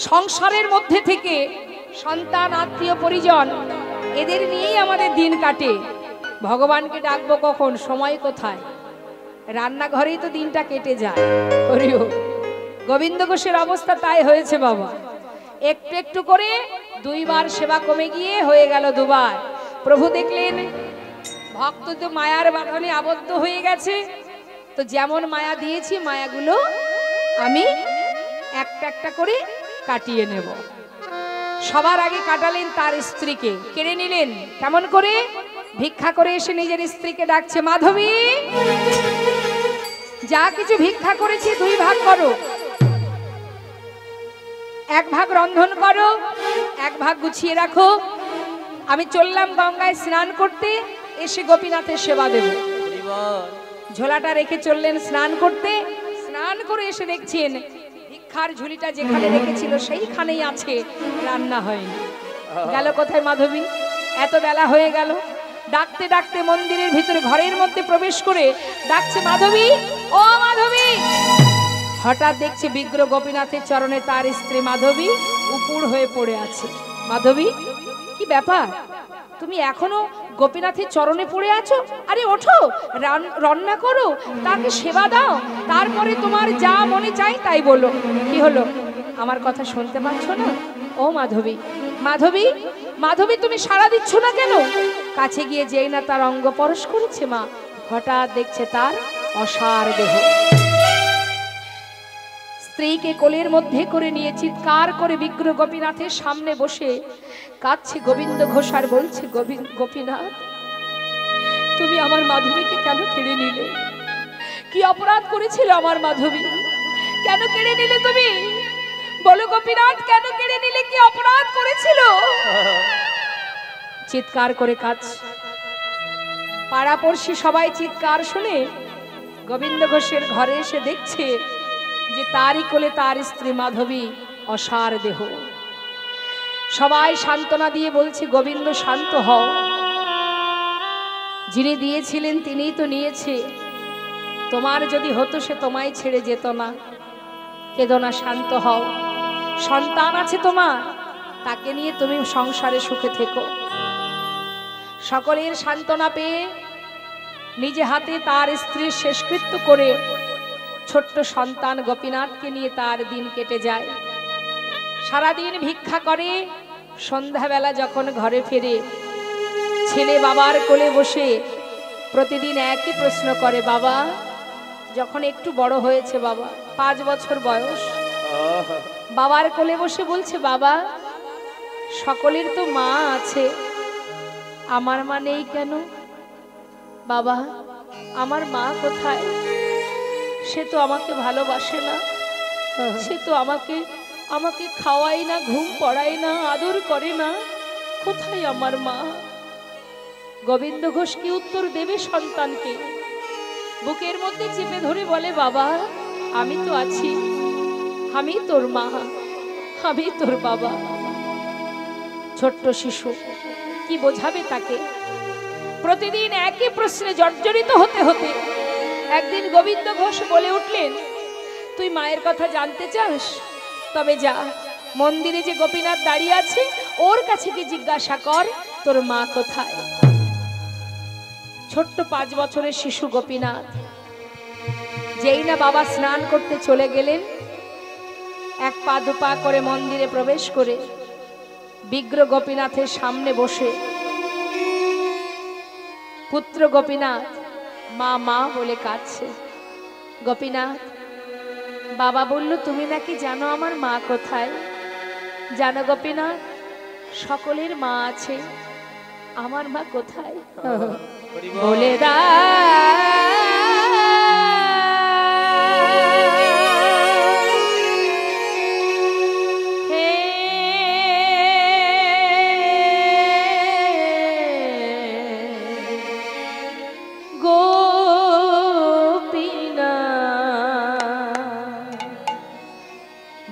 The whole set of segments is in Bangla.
সংসারের মধ্যে থেকে সন্তান আত্মীয় পরিজন এদের নিয়েই আমাদের দিন কাটে। ভগবানকে ডাকবো কখন, সময় কোথায়? রান্নাঘরেই তো দিনটা কেটে যায়। হরিও গোবিন্দ ঘোষের অবস্থা তাই হয়েছে বাবা। একটু একটু করে দুইবার সেবা কমে গিয়ে হয়ে গেল দুবার। প্রভু দেখলেন ভক্ত তো মায়ার বাঁধনে আবদ্ধ হয়ে গেছে, তো যেমন মায়া দিয়েছি মায়াগুলো আমি একটা একটা করে কাটিয়ে নেব। সবার আগে কাটালেন তার স্ত্রীকে, কেড়ে নিলেন। কেমন করে? ভিক্ষা করে এসে নিজের স্ত্রীকে ডাকছে, মাধবী যা কিছু ভিক্ষা করেছি দুই ভাগ করো, এক ভাগ রন্ধন করো, এক ভাগ গুছিয়ে রাখো। আমি চললাম গঙ্গায় স্নান করতে, এসে গোপীনাথের সেবা দেব। ঝোলাটা রেখে চললেন স্নান করতে। স্নান করে এসে দেখছেন ভিক্ষার ঝুলিটা যেখানে রেখেছিল সেইখানেই আছে, রান্না হয়নি। গেল কোথায় মাধবী? এত বেলা হয়ে গেল। ডাকতে ডাকতে মন্দিরের ভিতরে ঘরের মধ্যে প্রবেশ করে ডাকছে, মাধবী ও মাধবী। হঠাৎ দেখছে বিগ্রহ গোপীনাথের চরণে তার স্ত্রী মাধবী উপুড় হয়ে পড়ে আছে। মাধবী কি ব্যাপার, তুমি এখনো গোপীনাথের চরণে পড়ে আছো? আরে ওঠো, রান্না করো, তাকে সেবা দাও, তারপরে তোমার যা মনে চাই তাই বলো। কি হলো, আমার কথা শুনতে পাচ্ছ না? ও মাধবী, মাধবী, মাধবী তুমি সাড়া দিচ্ছ না কেন? কাছে গিয়ে যেই না তার অঙ্গ পরশ করেছে মা, হঠাৎ দেখছে তার অসার দেহ। স্ত্রীকে কোলের মধ্যে করে নিয়ে চিৎকার করে বিগ্রহ গোপীনাথের সামনে বসে কাঁদছে গোবিন্দ ঘোষ আর বলছে, গোপীনাথ তুমি আমার মাধবীকে কেন কেড়ে নিলে? কি অপরাধ করেছিল আমার মাধবী? কেন কেড়ে নিলে তুমি? বলো গোপীনাথ, কেন কেড়ে নিলে? কি অপরাধ করেছিল? চিৎকার করে কাঁদছে। পাড়াপড়শি সবাই চিৎকার শুনে গোবিন্দ ঘোষের ঘরে এসে দেখছে যে তারই কোলে তার স্ত্রী মাধবী অসার দেহ। সবাই সান্ত্বনা দিয়ে বলছে, গোবিন্দ শান্ত হও, যিনি দিয়েছিলেন তিনিই তো নিয়েছে। তোমার যদি হতো সে তোমায় ছেড়ে যেত না। কেঁদো না, শান্ত হও। সন্তান আছে তোমার, তাকে নিয়ে তুমি সংসারে সুখে থেকো। সকলের সান্ত্বনা পেয়ে নিজে হাতে তার স্ত্রীর শেষকৃত্য করে ছোট্ট সন্তান গোপীনাথকে নিয়ে তার দিন কেটে যায়। সারাদিন ভিক্ষা করে, সন্ধ্যাবেলা যখন ঘরে ফেরে ছেলে বাবার কোলে বসে প্রতিদিন একই প্রশ্ন করে, বাবা যখন একটু বড় হয়েছে, বাবা 5 বছর বয়স, বাবার কোলে বসে বলছে, বাবা সকলের তো মা আছে, আমার মা নেই কেন? বাবা আমার মা কোথায়? সে তো আমাকে ভালোবাসে না, সে তো আমাকে খাওয়ায় না, ঘুম পড়ায় না, আদর করে না, কোথায় আমার মা? গোবিন্দ ঘোষ কি উত্তর দেবে সন্তানকে? বুকের মধ্যে চেপে ধরে বলে, বাবা আমি তো আছি, আমি তোর মা, আমি তোর বাবা। ছোট্ট শিশু কি বোঝাবে তাকে? প্রতিদিন একই প্রশ্নে জর্জরিত হতে হতে একদিন গোবিন্দ ঘোষ বলে উঠলেন, তুই মায়ের কথা জানতে চাস? তবে যা, মন্দিরে যে গোপীনাথ দাঁড়িয়ে আছে ওর কাছে গিয়ে জিজ্ঞাসা কর তোর মা কোথায়। ছোট্ট 5 বছরের শিশু গোপীনাথ যেই না বাবা স্নান করতে চলে গেলেন, এক পা দুপা করে মন্দিরে প্রবেশ করে বিগ্রহ গোপীনাথের সামনে বসে পুত্র গোপীনাথ মা মা বলে কাঁদছে। গোপীনাথ, বাবা বলল তুমি নাকি জানো আমার মা কোথায়? জানো গোপীনাথ, সকলের মা আছে, আমার মা কোথায়? বলে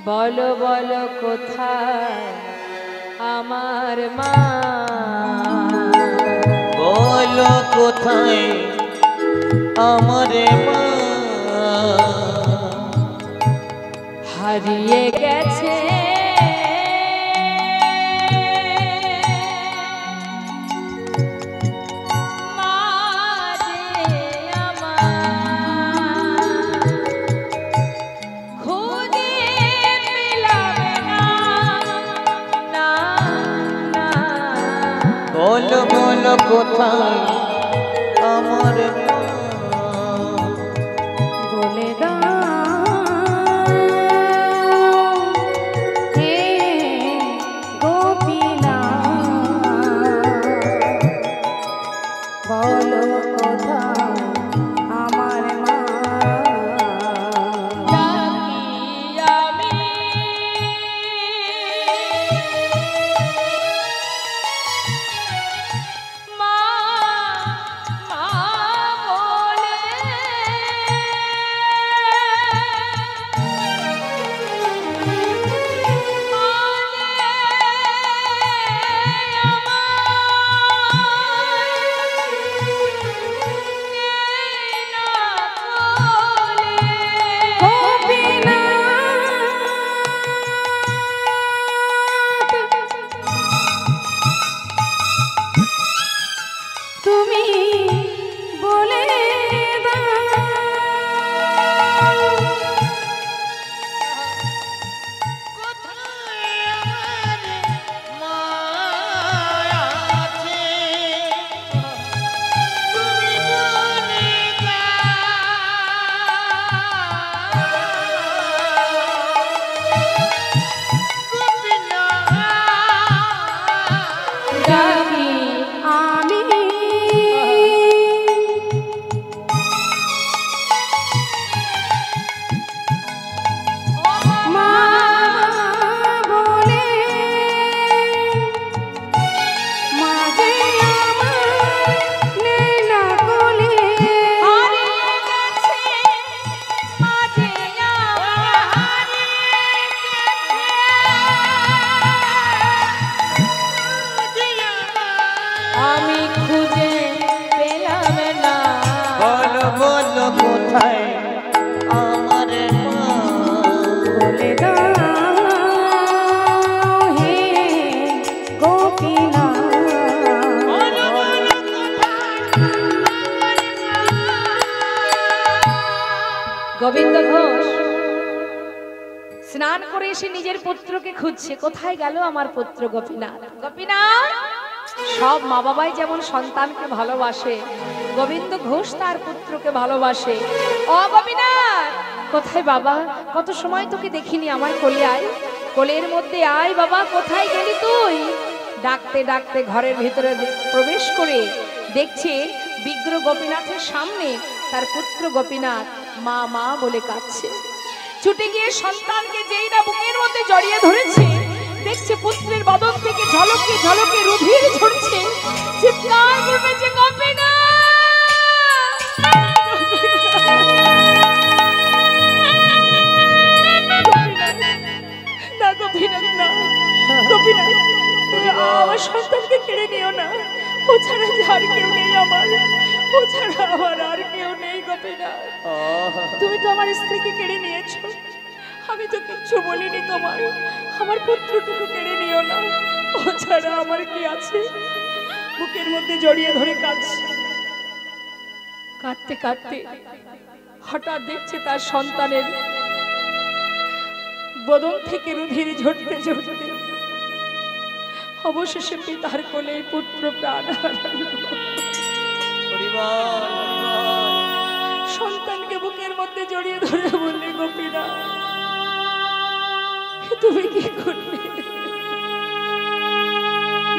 বলো বলো কোথায় আমার মা? বলো কোথায় আমার মা? হারিয়ে গেছে বলো কোথায় আমার মা? বলে দাও হে গোপীনাথ, বলো কোথায় আমার মা? তুমি বলে দাও কোথায় আমার মা আছে? তুমি বলে দাও। ডাকি আমি মা বলে, মা যে আমার নেই না কোলে। হারিয়ে গেছে মা যে আমার, আমি খুঁজে পেলাম না। বলো বলো কোথায় আমার মা? বলে দাও হে গোপীনাথ, গোবিন্দ ঘোষ স্নান করে এসে নিজের পুত্রকে খুঁজছে, কোথায় গেল আমার পুত্র গোপীনাথ? গোপীনাথ, সব মা বাবাই যেমন সন্তানকে ভালোবাসে, গোবিন্দ ঘোষ তার পুত্রকে ভালোবাসে। ও গোপীনাথ, কোথায় বাবা? কত সময় তোকে দেখিনি, আমার কোলে আয়, কোলের মধ্যে আয় বাবা। কোথায় গেলি তুই? ডাকতে ডাকতে ঘরের ভিতরে প্রবেশ করে দেখছে বিগ্র গোপীনাথের সামনে তার পুত্র গোপীনাথ মা মা বলে কাঁদছে। ছুটে গিয়ে সন্তানকে যেই না বুকের মধ্যে জড়িয়ে ধরেছে, দেখছে পুত্রের বদন থেকে ঝলকে ঝলকে রুধির ঝরছে। চিৎকার করবে যে আমার সন্তানকে কেড়ে নিও না, ও ছাড়া আর কেউ নেই আমার, ও ছাড়া আমার আর কেউ নেই গোপীনাথ। তুমি তো আমার স্ত্রীকে কেড়ে নিয়েছো, আমি তো কিচ্ছু বলিনি তোমার, আমার পুত্রটুকু কেড়ে নিও না, ও ছাড়া আমার কি আছে? বুকের মধ্যে জড়িয়ে ধরে কাঁদছে। কাঁদতে কাঁদতে হঠাৎ দেখছে তার সন্তানের বদন থেকে রুধির ঝরতে ঝরতে অবশেষে পিতার কোলে পুত্র প্রাণ হারালো। সন্তানকে বুকের মধ্যে জড়িয়ে ধরে বললে, গোপীনাথ তুমি কি করলে?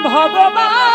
ভগবান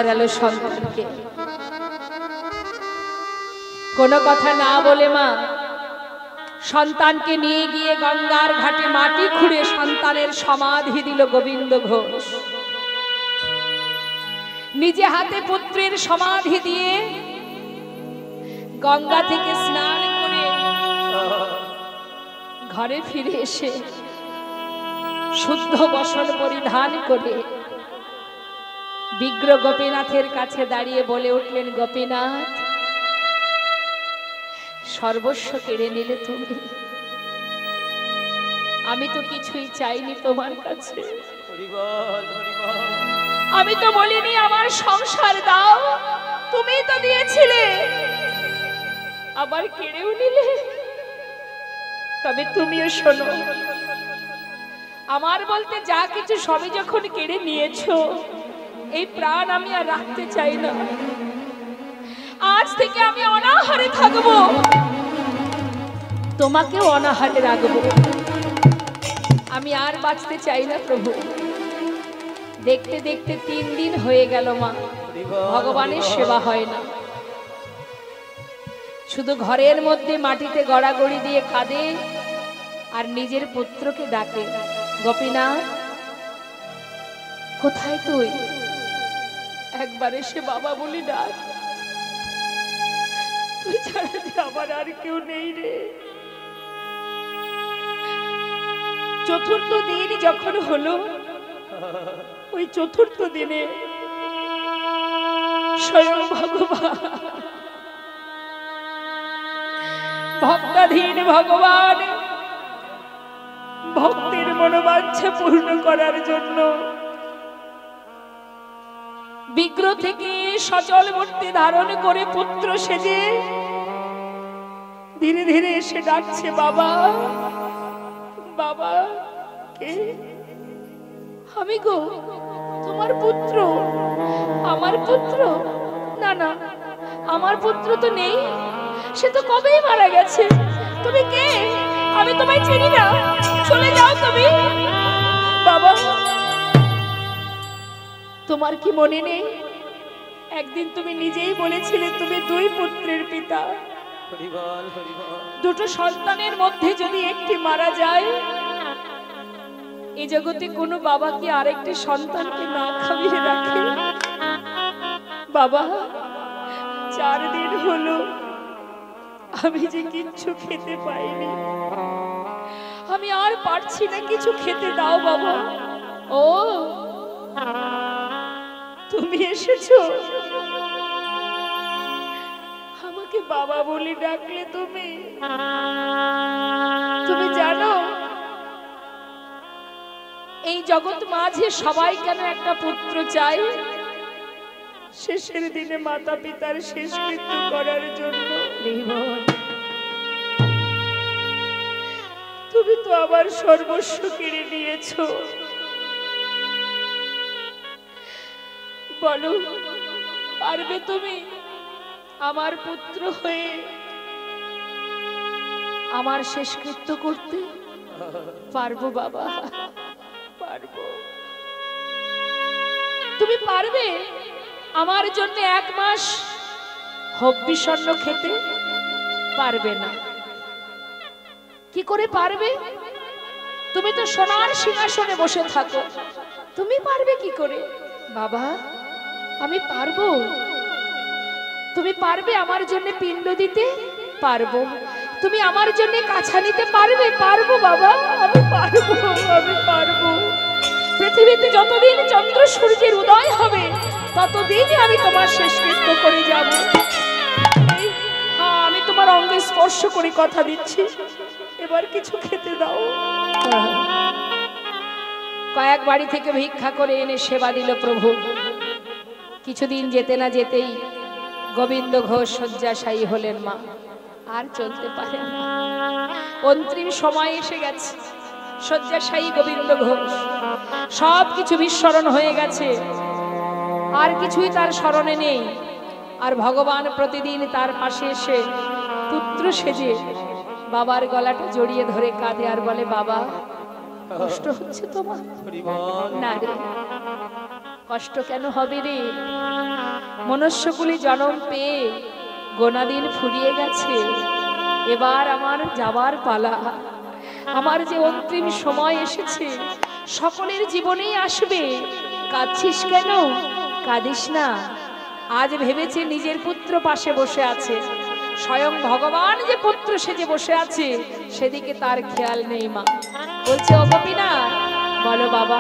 হারালো সন্তানকে। কোনো কথা না বলে মা সন্তানকে নিয়ে গিয়ে গঙ্গার ঘাটে মাটি খুঁড়ে সন্তানের সমাধি দিল গোবিন্দ ঘোষ। নিজে হাতে পুত্রের সমাধি দিয়ে গঙ্গা থেকে স্নান করে ঘরে ফিরে এসে শুদ্ধ বসন পরিধান করে বিগ্রহ গোপীনাথের কাছে দাঁড়িয়ে বলে উঠলেন, গোপীনাথ, সর্বস্ব কেড়ে নিলে তুমি, আমি তো কিছুই চাইনি তোমার কাছে। আমি তো বলিনি আমার সংসার দাও, তুমি তো দিয়েছিলে, আবার কেড়েও নিলে। তবে তুমিও শোনো, আমার বলতে যা কিছু সবই যখন কেড়ে নিয়েছো, এই প্রাণ আমি আর রাখতে চাই না। আজ থেকে আমি অনাহারে থাকবো, তোমাকেও অনাহারে রাখবো। আমি আর বাঁচতে চাই না প্রভু। দেখতে দেখতে 3 দিন হয়ে গেল মা, ভগবানের সেবা হয় না। শুধু ঘরের মধ্যে মাটিতে গড়াগড়ি দিয়ে কাঁদে আর নিজের পুত্রকে ডাকে, গোপীনাথ কোথায় তুই? একবার এসে বাবা বলি ডাক, তুই ছাড়া যে আমার আর কেউ নেই রে। 4র্থ দিন যখন হলো, ওই 4র্থ দিনে স্বয়ং ভগবান, ভক্তাধীন ভগবান ভক্তের মনোবাঞ্ছা পূর্ণ করার জন্য বিগ্রহ থেকে সচল মূর্তি ধারণ করে পুত্র সেজে ধীরে ধীরে এসে ডাকছে, বাবা, বাবা। কে? আমি গো, তোমার পুত্র। আমার পুত্র? না না, আমার পুত্র তো নেই, সে তো কবেই মারা গেছে। তুমি কে? আমি তোমায় চিনি না, চলে যাও তুমি। বাবা, তোমার কি মনে নেই, একদিন তুমি নিজেই বলেছিলে তুমি 2 পুত্রের পিতা। দুটো সন্তানের মধ্যে যদি একটি মারা যায়, এই জগতে কোনো বাবা কি আরেকটি সন্তানকে না খাইয়ে রাখে? বাবা, 4 দিন হলো আমি যে কিচ্ছু খেতে পাইনি, আমি আর পারছি না, কিছু খেতে দাও বাবা। ও, তুমি এসেছো, আমাকে বাবা বলে ডাকলে তুমি। তুমি জানো এই জগৎ মাঝে সবাই কেন একটা পুত্র চাই? শেষের দিনে মাতা পিতার শেষকৃত্য করার জন্য। তুমি তো আবার সর্বস্ব কেড়ে নিয়েছো। বলো, পারবে তুমি আমার পুত্র হয়ে আমার শেষকৃত্য করতে? পারবো বাবা, পারবো। তুমি পারবে আমার জন্য 1 মাস হব্বিষণ্ণ খেতে? পারবে না। কি করে পারবে? তুমি তো সোনার সিংহাসনে বসে থাকো, তুমি পারবে কি করে? বাবা, আমি পারবো। তুমি পারবে আমার জন্য পিণ্ড দিতে? পারবো। তুমি আমার জন্য কাছা নিতে পারবে? পারবো বাবা, আমি পারবো, আমি পারবো। পৃথিবীতে যতদিন চন্দ্র সূর্যের উদয় হবে, ততদিনই আমি তোমার শেষকৃত্য করে যাব। হ্যাঁ, আমি তোমার অঙ্গে স্পর্শ করে কথা দিচ্ছি, এবার কিছু খেতে দাও। কয়েক বাড়ি থেকে ভিক্ষা করে এনে সেবা দিল প্রভু। কিছুদিন যেতে না যেতেই গোবিন্দ ঘোষ শয্যাশায়ী হলেন মা, আর চলতে পারেন না। অন্তিম সময় এসে গেছে। শয্যাশায়ী গোবিন্দ ঘোষ, সব কিছু বিস্মরণ হয়ে গেছে, আর কিছুই তার স্মরণে নেই। আর ভগবান প্রতিদিন তার পাশে এসে পুত্র সেজে বাবার গলাটা জড়িয়ে ধরে কাঁদে আর বলে, বাবা, কষ্ট হচ্ছে তোমার? না রে, কষ্ট কেন হবে রে? মনুষ্যকুলি জন্ম পেয়ে গোনাদিন ফুরিয়ে গেছে, এবার আমার যাবার পালা। আমার যে অন্তিম সময় এসেছে, সকলের জীবনেই আসবে। কাঁদছিস কেন? কাঁদিস না। আজ ভেবেছে নিজের পুত্র পাশে বসে আছে, স্বয়ং ভগবান যে পুত্র সেজে বসে আছে সেদিকে তার খেয়াল নেই। মা বলছে, ও গোপীনাথ, বলো বাবা,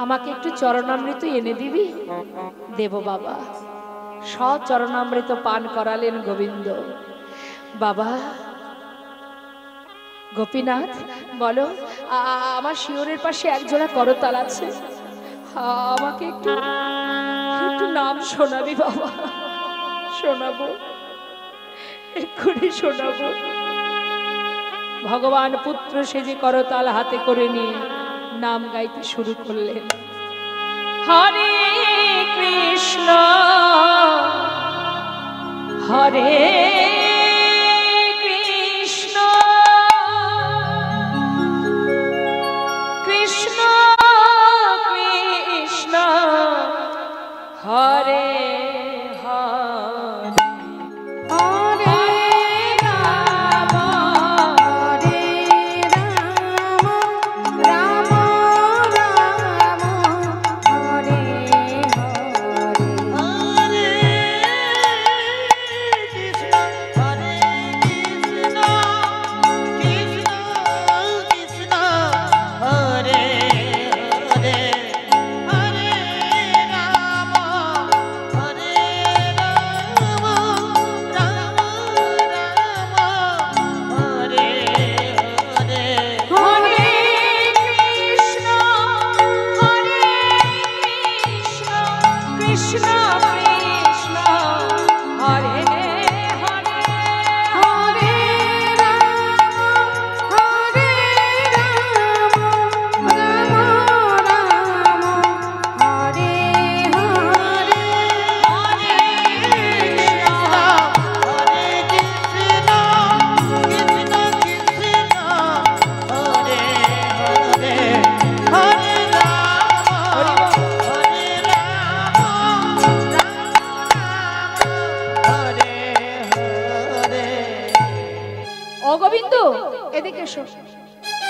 আমাকে একটু চরণামৃত এনে দিবি? দেব বাবা। চরণামৃত পান করালেন গোবিন্দ। বাবা, গোপীনাথ বলো, আমার শিওরের পাশে একজোড়া করতাল আছে, আমাকে একটু একটু নাম শোনাবি বাবা? শোনাবো, এক্ষুনি শোনাবো। ভগবান পুত্র সেজে করতাল হাতে করে নিয়ে নাম গাইতে শুরু করলেন। হরে কৃষ্ণ হরে কৃষ্ণ কৃষ্ণ কৃষ্ণ হরে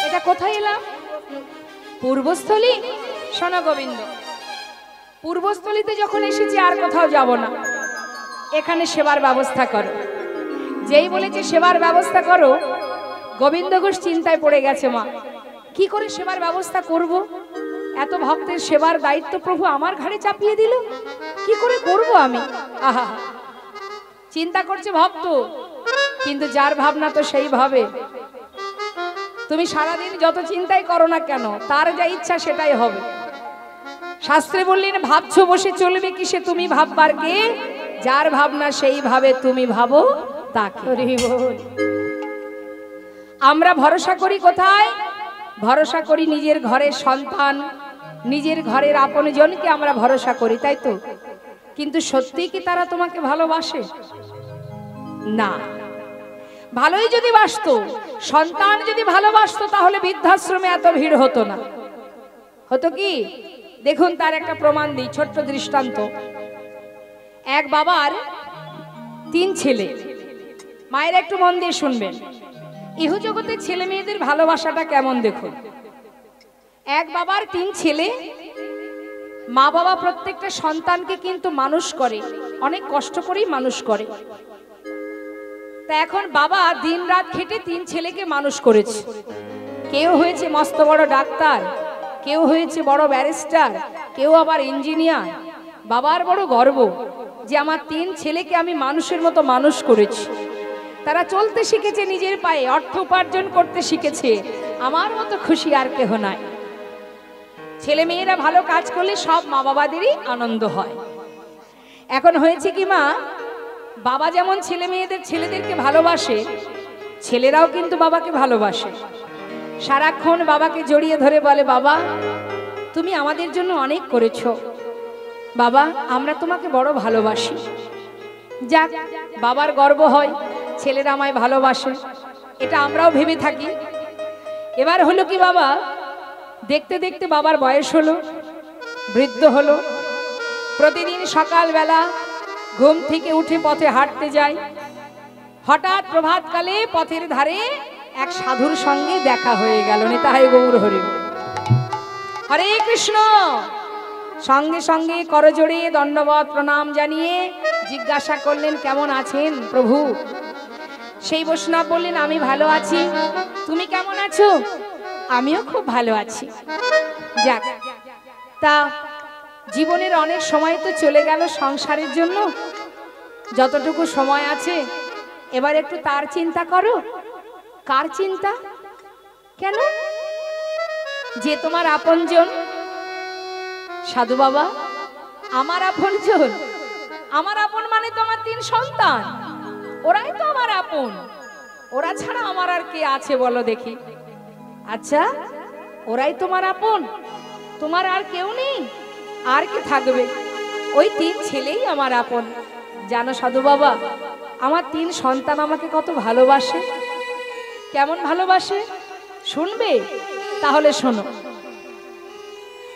এটা কোথায় এলাম? পূর্বস্থলী। শোনো গোবিন্দ, পূর্বস্থলীতে যখন এসেছি আর কোথাও যাব না, এখানে সেবার ব্যবস্থা করো। যেই বলেছে সেবার ব্যবস্থা করো, গোবিন্দ ঘোষ চিন্তায় পড়ে গেছে। মা, কি করে সেবার ব্যবস্থা করব? এত ভক্তের সেবার দায়িত্ব প্রভু আমার ঘাড়ে চাপিয়ে দিল, কি করে করব আমি? আহা, চিন্তা করছে ভক্ত, কিন্তু যার ভাবনা তো সেই ভাবে। তুমি সারাদিন যত চিন্তাই করো না কেন, তার যা ইচ্ছা সেটাই হবে। শাস্ত্রে বললেন, ভাবছো বসে চলবে কিসে, তুমি ভাববার কে? যার ভাবনা সেই ভাবে, তুমি ভাবো তাকে। আমরা ভরসা করি কোথায়? ভরসা করি নিজের ঘরের সন্তান, নিজের ঘরের আপনজনকে আমরা ভরসা করি, তাই তো? কিন্তু সত্যি কি তারা তোমাকে ভালোবাসে? না। ভালোই যদি বাসতো, সন্তান যদি ভালোবাসতো, তাহলে বৃদ্ধাশ্রমে এত ভিড় হতো না। হতো কি? দেখুন, তার একটা প্রমাণ দিই, ছোট্ট দৃষ্টান্ত। এক বাবার 3 ছেলে। মায়ের একটু মন দিয়ে শুনবেন, ইহজগতের ছেলে মেয়েদের ভালোবাসাটা কেমন দেখুন। এক বাবার 3 ছেলে। মা বাবা প্রত্যেকটা সন্তানকে কিন্তু মানুষ করে, অনেক কষ্ট করেই মানুষ করে। তা এখন বাবা দিন রাত খেটে 3 ছেলেকে মানুষ করেছে। কেউ হয়েছে মস্ত বড় ডাক্তার, কেউ হয়েছে বড় ব্যারিস্টার, কেউ আবার ইঞ্জিনিয়ার। বাবার বড় গর্ব যে আমার 3 ছেলেকে আমি মানুষের মতো মানুষ করেছি। তারা চলতে শিখেছে নিজের পায়ে, অর্থ উপার্জন করতে শিখেছে। আমার মতো খুশি আর কেহ নাই। ছেলে মেয়েরা ভালো কাজ করলে সব মা বাবাদেরই আনন্দ হয়। এখন হয়েছে কি মা, বাবা যেমন ছেলেদেরকে ভালোবাসে, ছেলেরাও কিন্তু বাবাকে ভালোবাসে। সারাক্ষণ বাবাকে জড়িয়ে ধরে বলে, বাবা তুমি আমাদের জন্য অনেক করেছো, বাবা আমরা তোমাকে বড় ভালোবাসি। যাক, বাবার গর্ব হয় ছেলেরা আমায় ভালোবাসে, এটা আমরাও ভেবে থাকি। এবার হলো কি, বাবা দেখতে দেখতে বাবার বয়স হলো, বৃদ্ধ হলো। প্রতিদিন সকালবেলা ঘুম থেকে উঠে পথে হাঁটতে যায়। হঠাৎ প্রভাতকালে পথের ধারে এক সাধুর সঙ্গে দেখা হয়ে গেল। নিতাই গৌর হরি, হরে কৃষ্ণ। সঙ্গে সঙ্গে করজোড়ে দণ্ডবত প্রণাম জানিয়ে জিজ্ঞাসা করলেন, কেমন আছেন প্রভু? সেই বৈষ্ণব বললেন, আমি ভালো আছি, তুমি কেমন আছো? আমিও খুব ভালো আছি। যাক, তা জীবনের অনেক সময় তো চলে গেল সংসারের জন্য, যতটুকু সময় আছে এবার একটু তার চিন্তা করো। কার চিন্তা? কেন? যে তোমার আপনজন। সাধু বাবা, আমার আপনজন? আমার আপন মানে তোমার 3 সন্তান, ওরাই তো আমার আপন। ওরা ছাড়া আমার আর কে আছে বলো দেখি? আচ্ছা, ওরাই তোমার আপন, তোমার আর কেউ নেই? আর কে থাকবে? ওই 3 ছেলেই আমার আপন। জানো সাধু বাবা, আমার 3 সন্তান আমাকে কত ভালোবাসে। কেমন ভালোবাসে শুনবে? তাহলে শোনো।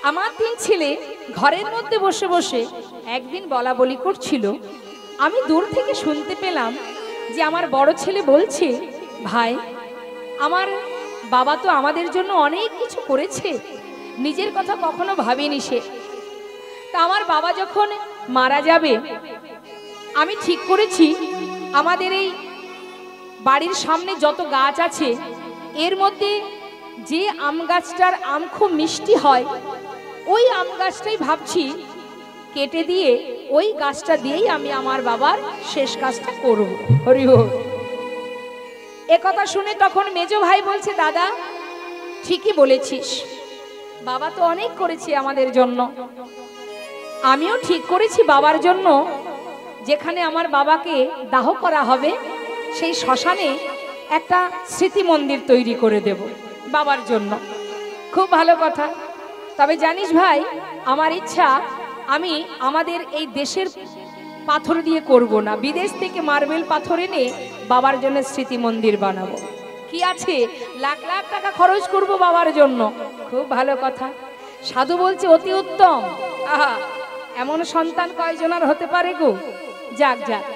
আমার 3 ছেলে ঘরের মধ্যে বসে বসে একদিন বলা বলি করছিল। আমি দূর থেকে শুনতে পেলাম যে আমার বড় ছেলে বলছে, ভাই, আমার বাবা তো আমাদের জন্য অনেক কিছু করেছে, নিজের কথা কখনো ভাবেনি সে। তা আমার বাবা যখন মারা যাবে, আমি ঠিক করেছি আমাদের এই বাড়ির সামনে যত গাছ আছে এর মধ্যে যে আম গাছটার আম খুব মিষ্টি হয়, ওই আম গাছটাই ভাবছি কেটে দিয়ে ওই গাছটা দিয়েই আমি আমার বাবার শেষ কাজটা করব। হরি বল। এ কথা শুনে তখন মেজো ভাই বলছে, দাদা ঠিকই বলেছিস, বাবা তো অনেক করেছে আমাদের জন্য। আমিও ঠিক করেছি বাবার জন্য যেখানে আমার বাবাকে দাহ করা হবে সেই শ্মশানে একটা স্মৃতি মন্দির তৈরি করে দেব বাবার জন্য। খুব ভালো কথা। তবে জানিস ভাই, আমার ইচ্ছা আমি আমাদের এই দেশের পাথর দিয়ে করব না, বিদেশ থেকে মার্বেল পাথর এনে বাবার জন্য স্মৃতি মন্দির বানাবো। কি আছে, লাখ লাখ টাকা খরচ করব বাবার জন্য। খুব ভালো কথা। সাধু বলছে, অতি উত্তম। আহা, এমন সন্তান কয়জনের হতে পারে গো? যাক যাক,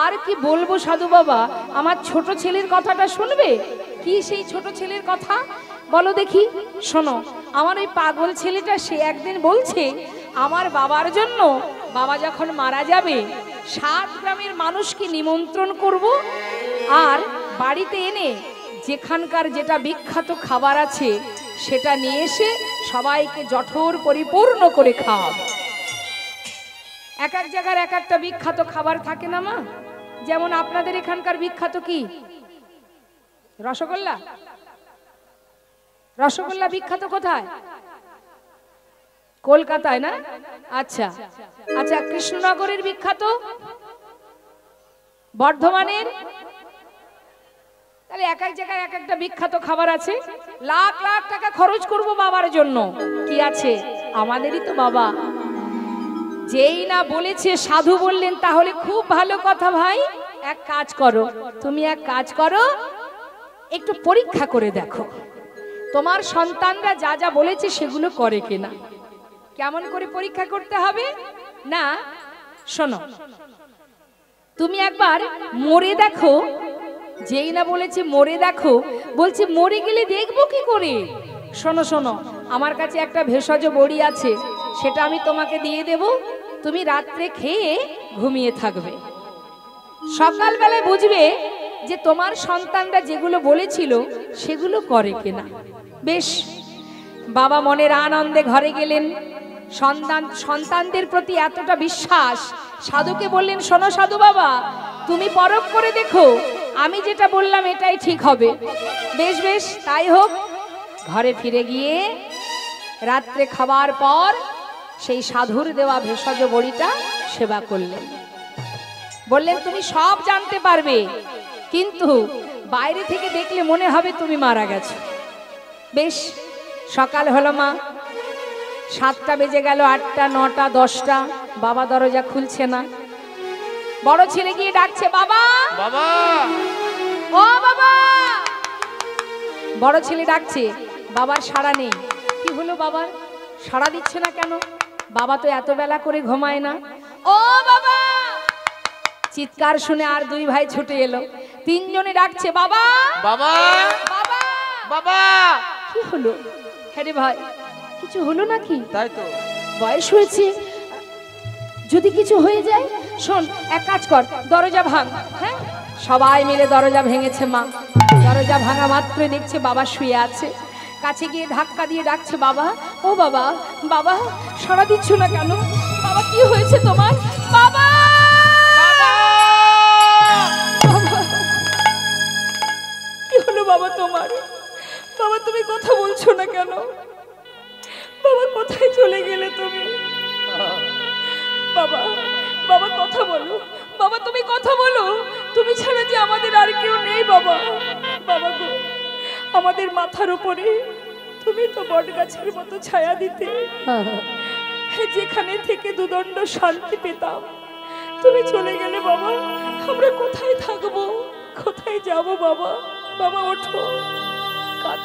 আর কি বলবো সাধু বাবা, আমার ছোট ছেলের কথাটা শুনবে? কি সেই ছোট ছেলের কথা বলো দেখি? শোনো, আমার ওই পাগল ছেলেটা সে একদিন বলছে আমার বাবার জন্য, বাবা যখন মারা যাবে 7 গ্রামের মানুষকে নিমন্ত্রণ করব, আর বাড়িতে এনে যেখানকার যেটা বিখ্যাত খাবার আছে সেটা নিয়ে এসে সবাইকে জঠর পরিপূর্ণ করে খাওয়াবো। এক এক জায়গার এক একটা বিখ্যাত খাবার থাকে না মা? যেমন আপনাদের এখানকার বিখ্যাত কি? রসগোল্লা। রসগোল্লা বিখ্যাত কোথায়? কলকাতায় না? আচ্ছা আচ্ছা, কৃষ্ণনগরের বিখ্যাত? বর্ধমানের? তাহলে এক এক জায়গায় এক একটা বিখ্যাত খাবার আছে। লাখ লাখ টাকা খরচ করব বাবার জন্য। কি আছে, আমাদেরই তো বাবা। যেই না বলেছে সাধু বললেন, তাহলে খুব ভালো কথা ভাই, এক কাজ করো, তুমি এক কাজ করো, একটু পরীক্ষা করে দেখো তোমার সন্তানরা যা যা বলেছে সেগুলো করে কিনা। কেমন করে পরীক্ষা করতে হবে? না, শোনো, তুমি একবার মরে দেখো। যেই না বলেছে মরে দেখো, বলছে মরে গেলে দেখবো কি করে? শোনো শোনো, আমার কাছে একটা ভেষজ বড়ি আছে, সেটা আমি তোমাকে দিয়ে দেব, তুমি রাত্রে খেয়ে ঘুমিয়ে থাকবে। সকালবেলায় বুঝবে যে তোমার সন্তানরা যেগুলো বলেছিল সেগুলো করে কিনা। বেশ, বাবা মনের আনন্দে ঘরে গেলেন। সন্তানদের প্রতি এতটা বিশ্বাস, সাধুকে বললেন, শোনো সাধু বাবা, তুমি পরখ করে দেখো, আমি যেটা বললাম এটাই ঠিক হবে। বেশ বেশ, তাই হোক। ঘরে ফিরে গিয়ে রাত্রে খাবার পর সেই সাধুর দেওয়া ভেষজ বড়িটা সেবা করলেন। বললেন, তুমি সব জানতে পারবে, কিন্তু বাইরে থেকে দেখলে মনে হবে তুমি মারা গেছো। বেশ, সকাল হলো মা, 7টা বেজে গেল, 8টা, 9টা, 10টা, বাবা দরজা খুলছে না। বড় ছেলে গিয়ে ডাকছে, বাবা বাবা, ও বাবা। বড় ছেলে ডাকছে, বাবার সাড়া নেই। কি হলো, বাবার সাড়া দিচ্ছে না কেন? বাবা তো এত বেলা করে ঘুমায় না। ও বাবা! চিৎকার শুনে আর দুই ভাই ছুটে এলো, তিনজনে ডাকছে বাবা বাবা বাবা বাবা। কি হলো? হ্যাঁ রে ভাই, কিছু হলো নাকি? তাই তো, বয়স হয়েছে, যদি কিছু হয়ে যায়। শোন, এক কাজ কর, দরজা ভাঙ। হ্যাঁ, সবাই মিলে দরজা ভেঙেছে। মা দরজা ভাঙা মাত্রই দেখছে বাবা শুয়ে আছে। কাছে গিয়ে ধাক্কা দিয়ে ডাকছে বাবা, ও বাবা বাবা, সাড়া দিচ্ছ না কেন? বাবা কি হয়েছে তোমার? বাবা বাবা! কি হলো বাবা তোমার? বাবা তুমি কথা বলছো না কেন? বাবা কোথায় চলে গেলে তুমি? বাবা বাবা কথা বলো, বাবা তুমি কথা বলো, তুমি ছাড়া যে আমাদের আর কেউ নেই বাবা। বাবা গো, আমাদের মাথার উপরে তুমি তো বট গাছের মতো ছায়া দিতে, যেখানে থেকে দুদণ্ড শান্তি পেতাম। তুমি চলে গেলে বাবা, আমরা কোথায় থাকবো, কোথায় যাব বাবা? বাবা ওঠো। কাজ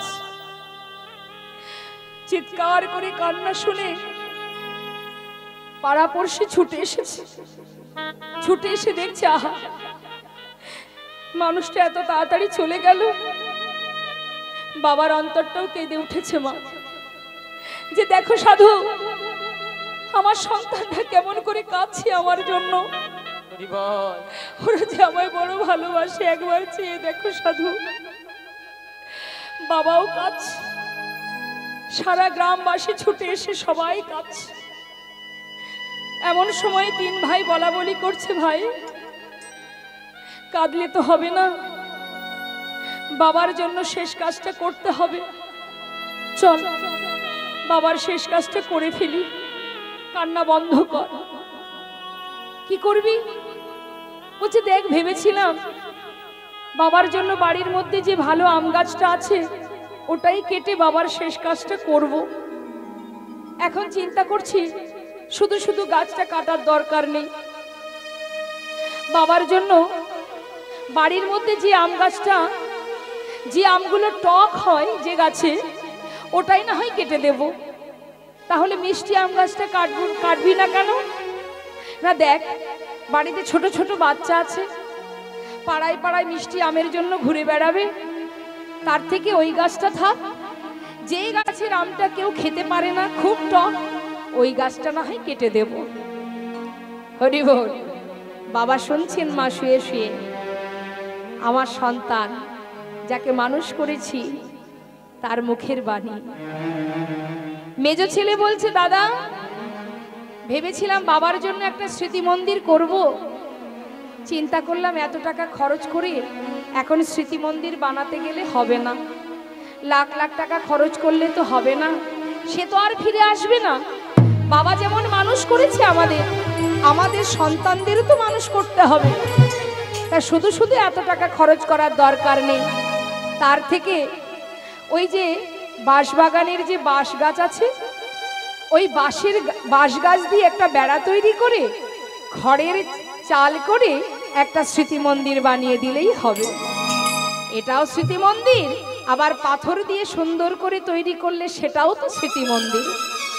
চিৎকার করে কান্না শুনে পাড়াপড়শি ছুটে এসেছে। ছুটে এসে দেখছে, আহা, মানুষটা এত তাড়াতাড়ি চলে গেল। বাবার অন্তরটাও কেঁদে উঠেছে। মা যে দেখো সাধু, আমার সন্তানটা কেমন করে কাঁদছে আমার জন্য। ওরা যে আমায় বড় ভালোবাসে, একবার চেয়ে দেখো সাধু। বাবাও কাঁদছে, সারা গ্রামবাসী ছুটে এসে সবাই কাঁদছে। এমন সময় তিন ভাই বলা বলি করছে, ভাই কাঁদলে তো হবে না, বাবার জন্য শেষ কাজটা করতে হবে। চল বাবার শেষ কাজটা করে ফেলি, কান্না বন্ধ কর। কি করবি? বলছে দেখ, ভেবেছিলাম বাবার জন্য বাড়ির মধ্যে যে ভালো আম গাছটা আছে ওটাই কেটে বাবার শেষ কাজটা করব। এখন চিন্তা করছি শুধু শুধু গাছটা কাটার দরকার নেই। বাবার জন্য বাড়ির মধ্যে যে আম গাছটা, যে আমগুলো টক হয় যে গাছে, ওটাই না হয় কেটে দেব। তাহলে মিষ্টি আম গাছটা কাটবি না কেন? না দেখ, বাড়িতে ছোট ছোট বাচ্চা আছে, পাড়ায় পাড়ায় মিষ্টি আমের জন্য ঘুরে বেড়াবে। তার থেকে ওই গাছটা থাক, যে গাছের আমটা কেউ খেতে পারে না, খুব টক, ওই গাছটা না হয় কেটে দেব। হরি বল। বাবা শুনছেন মা শুয়ে শুয়ে, আমার সন্তান যাকে মানুষ করেছি তার মুখের বাণী। মেজ ছেলে বলছে, দাদা ভেবেছিলাম বাবার জন্য একটা স্মৃতি মন্দির করব। চিন্তা করলাম এত টাকা খরচ করে এখন স্মৃতি মন্দির বানাতে গেলে হবে না, লাখ লাখ টাকা খরচ করলে তো হবে না, সে তো আর ফিরে আসবে না। বাবা যেমন মানুষ করেছে আমাদের, আমাদের সন্তানদেরও তো মানুষ করতে হবে। তা শুধু শুধু এত টাকা খরচ করার দরকার নেই। তার থেকে ওই যে বাঁশবাগানের যে বাঁশ গাছ আছে, ওই বাঁশ গাছ দিয়ে একটা বেড়া তৈরি করে খড়ের চাল করে একটা স্মৃতি মন্দির বানিয়ে দিলেই হবে। এটাও স্মৃতি মন্দির, আবার পাথর দিয়ে সুন্দর করে তৈরি করলে সেটাও তো স্মৃতি মন্দির।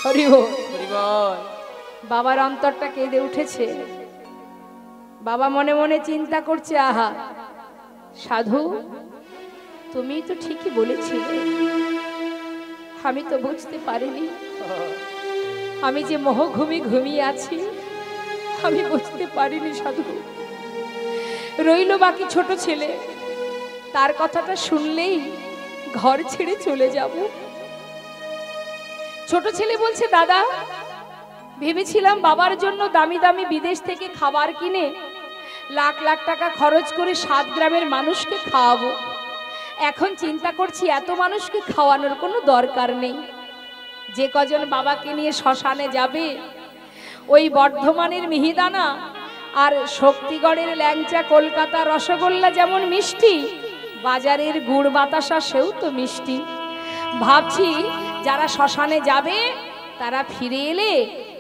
হরি বল। বাবার অন্তরটা কেঁদে উঠেছে। বাবা মনে মনে চিন্তা করছে, আহা সাধু, তুমি তো ঠিকই বলেছিলে, আমি তো বুঝতে পারিনি, আমি যে মোহঘুমি ঘুমিয়ে আছি, আমি বুঝতে পারিনি সাধু। রইল বাকি ছোট ছেলে, তার কথাটা শুনলেই ঘর ছেড়ে চলে যাব। ছোট ছেলে বলছে, দাদা ভেবেছিলাম বাবার জন্য দামি দামি বিদেশ থেকে খাবার কিনে লাখ লাখ টাকা খরচ করে 7 গ্রামের মানুষকে খাওয়াবো। এখন চিন্তা করছি এত মানুষকে খাওয়ানোর কোনো দরকার নেই। যে কজন বাবাকে নিয়ে শ্মশানে যাবে, ওই বর্ধমানের মিহিদানা আর শক্তিগড়ের ল্যাংচা, কলকাতার রসগোল্লা যেমন মিষ্টি, বাজারের গুড় বাতাসা সেও তো মিষ্টি। ভাবছি যারা শ্মশানে যাবে তারা ফিরে এলে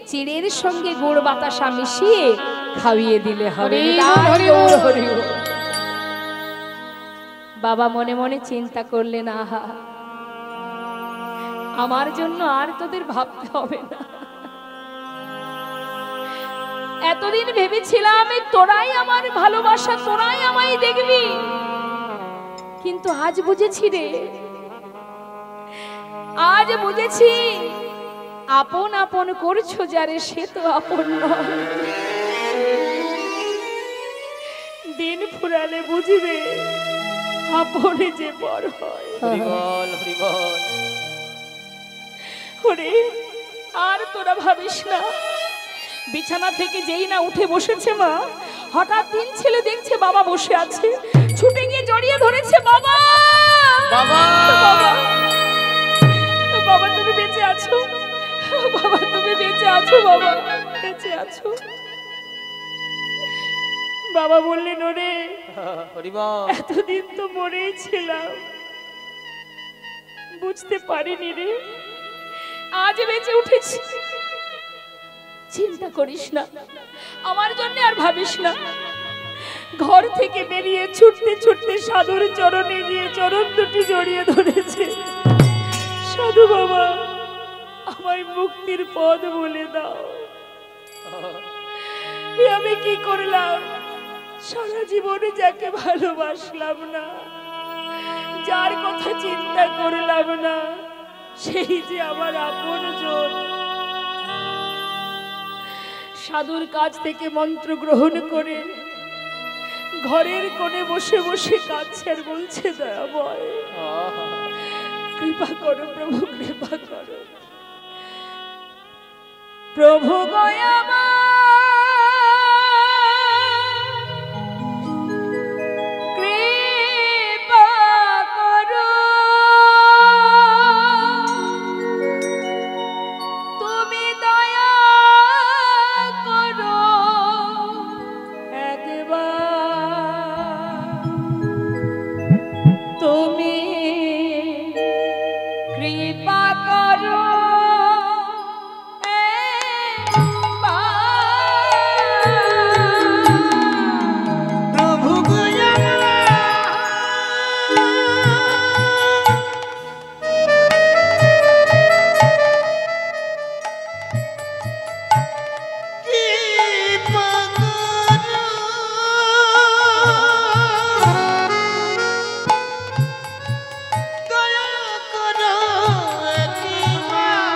চিড়ের সঙ্গে গুড় বাতাসা মিশিয়ে খাইয়ে দিলে হবে। বাবা মনে মনে চিন্তা করলেন, আহা আমার জন্য আর তোদের ভাবতে হবে না, এতদিন ভেবেছিলাম তোরাই আমার ভালোবাসা, তোরাই আমায় দেখবি, কিন্তু আজ বুঝেছি রে, আজ বুঝেছি আপন আপন করছো যারে সে তো আপন নয়। দিন ফুরালে বুঝবে আপনে যে বড় হয়। হরি বল হরি বল। ওরে আর তোরা ভাবিস না, বিছানা থেকে যেই না উঠে বসেছে মা, হঠাৎ তিন ছেলে দেখছে বাবা বসে আছে, ছুটে গিয়ে জড়িয়ে ধরেছে, বাবা বাবা বাবা বাবা তুমি বেঁচে আছো, বাবা তুমি বেঁচে আছো, বাবা বেঁচে আছো। বাবা বললেন ওরে হরি বল। এতদিন তো মরেই ছিলাম, বুঝতে পারিনি রে, আজ বেঁচে উঠেছি। চিন্তা করিস না, আমার জন্য আর ভাবিস না। ঘর থেকে বেরিয়ে ছুটতে ছুটতে সাধুর চরণে গিয়ে চরণ দুটি জড়িয়ে ধরেছে, সাধু বাবা আমায় মুক্তির পথ বলে দাও। আমি কি করলাম, সারা জীবনে যাকে ভালোবাসলাম না, যার কথা চিন্তা করলাম না, সেই যে আমার আপনজন। সাধুর কাছ থেকে মন্ত্র গ্রহণ করে ঘরের কোণে বসে বসে কাঁদছে আর বলছে, দয়াময় কৃপা করো প্রভু, কৃপা করো প্রভু, দয়াময় কৃপা করো, তুমি দয়া করো একবার, তুমি কৃপা করো প্রভু দয়া করো একবার।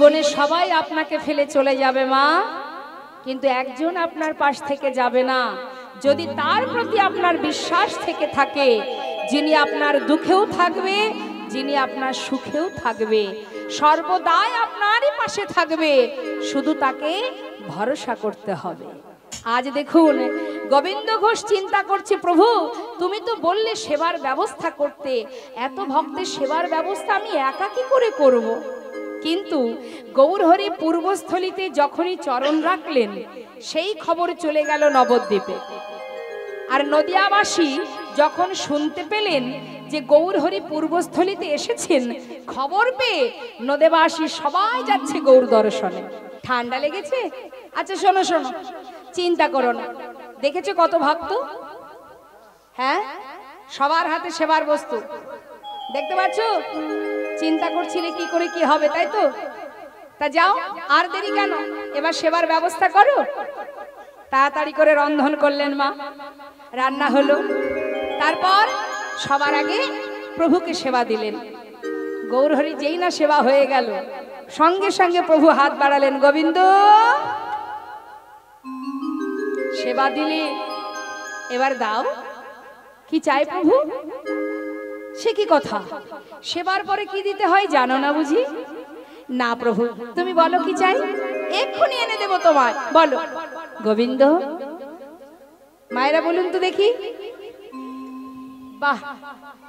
জীবনে সবাই আপনাকে ফেলে চলে যাবে মা, কিন্তু একজন আপনার পাশ থেকে যাবে না, যদি তার প্রতি আপনার বিশ্বাস থেকে থাকে, যিনি আপনার দুঃখেও থাকবে, যিনি আপনার সুখেও থাকবে, সর্বদাই আপনারই পাশে থাকবে, শুধু তাকে ভরসা করতে হবে। আজ দেখুন গোবিন্দ ঘোষ চিন্তা করছে, প্রভু তুমি তো বললে সেবার ব্যবস্থা করতে, এত ভক্তের সেবার ব্যবস্থা আমি একা কি করে করব? কিন্তু গৌরহরি পূর্বস্থলিতে যখনই চরণ রাখলেন, সেই খবর চলে গেল নবদ্বীপে। আর নদিয়াবাসী যখন শুনতে পেলেন যে গৌরহরি পূর্বস্থলিতে এসেছেন, খবর পেয়ে নদিয়াবাসী সবাই যাচ্ছে গৌর দর্শনে। ঠান্ডা লেগেছে? আচ্ছা শোনো শোনো, চিন্তা করো না, দেখেছো কত ভক্ত? হ্যাঁ, সবার হাতে সেবার বস্তু দেখতে পাচ্ছ? চিন্তা করছিলে কি করে কি হবে, তাই তো? তা যাও, আর দেরি কেন, এবার সেবার ব্যবস্থা করো। তাড়াতাড়ি করে রন্ধন করলেন মা, রান্না হলো, তারপর সবার আগে প্রভুকে সেবা দিলেন। গৌরহরি যেই না সেবা হয়ে গেল, সঙ্গে সঙ্গে প্রভু হাত বাড়ালেন, গোবিন্দ সেবা দিলে এবার দাও, কি চাই প্রভু? সে কি কথা, সেবার পরে কি দিতে হয় জানো না বুঝি? না প্রভু, তুমি বলো কি চাই, এক্ষুনি এনে দেব তোমায়, বলো। গোবিন্দ, মায়েরা বলুন তো দেখি। বাহ,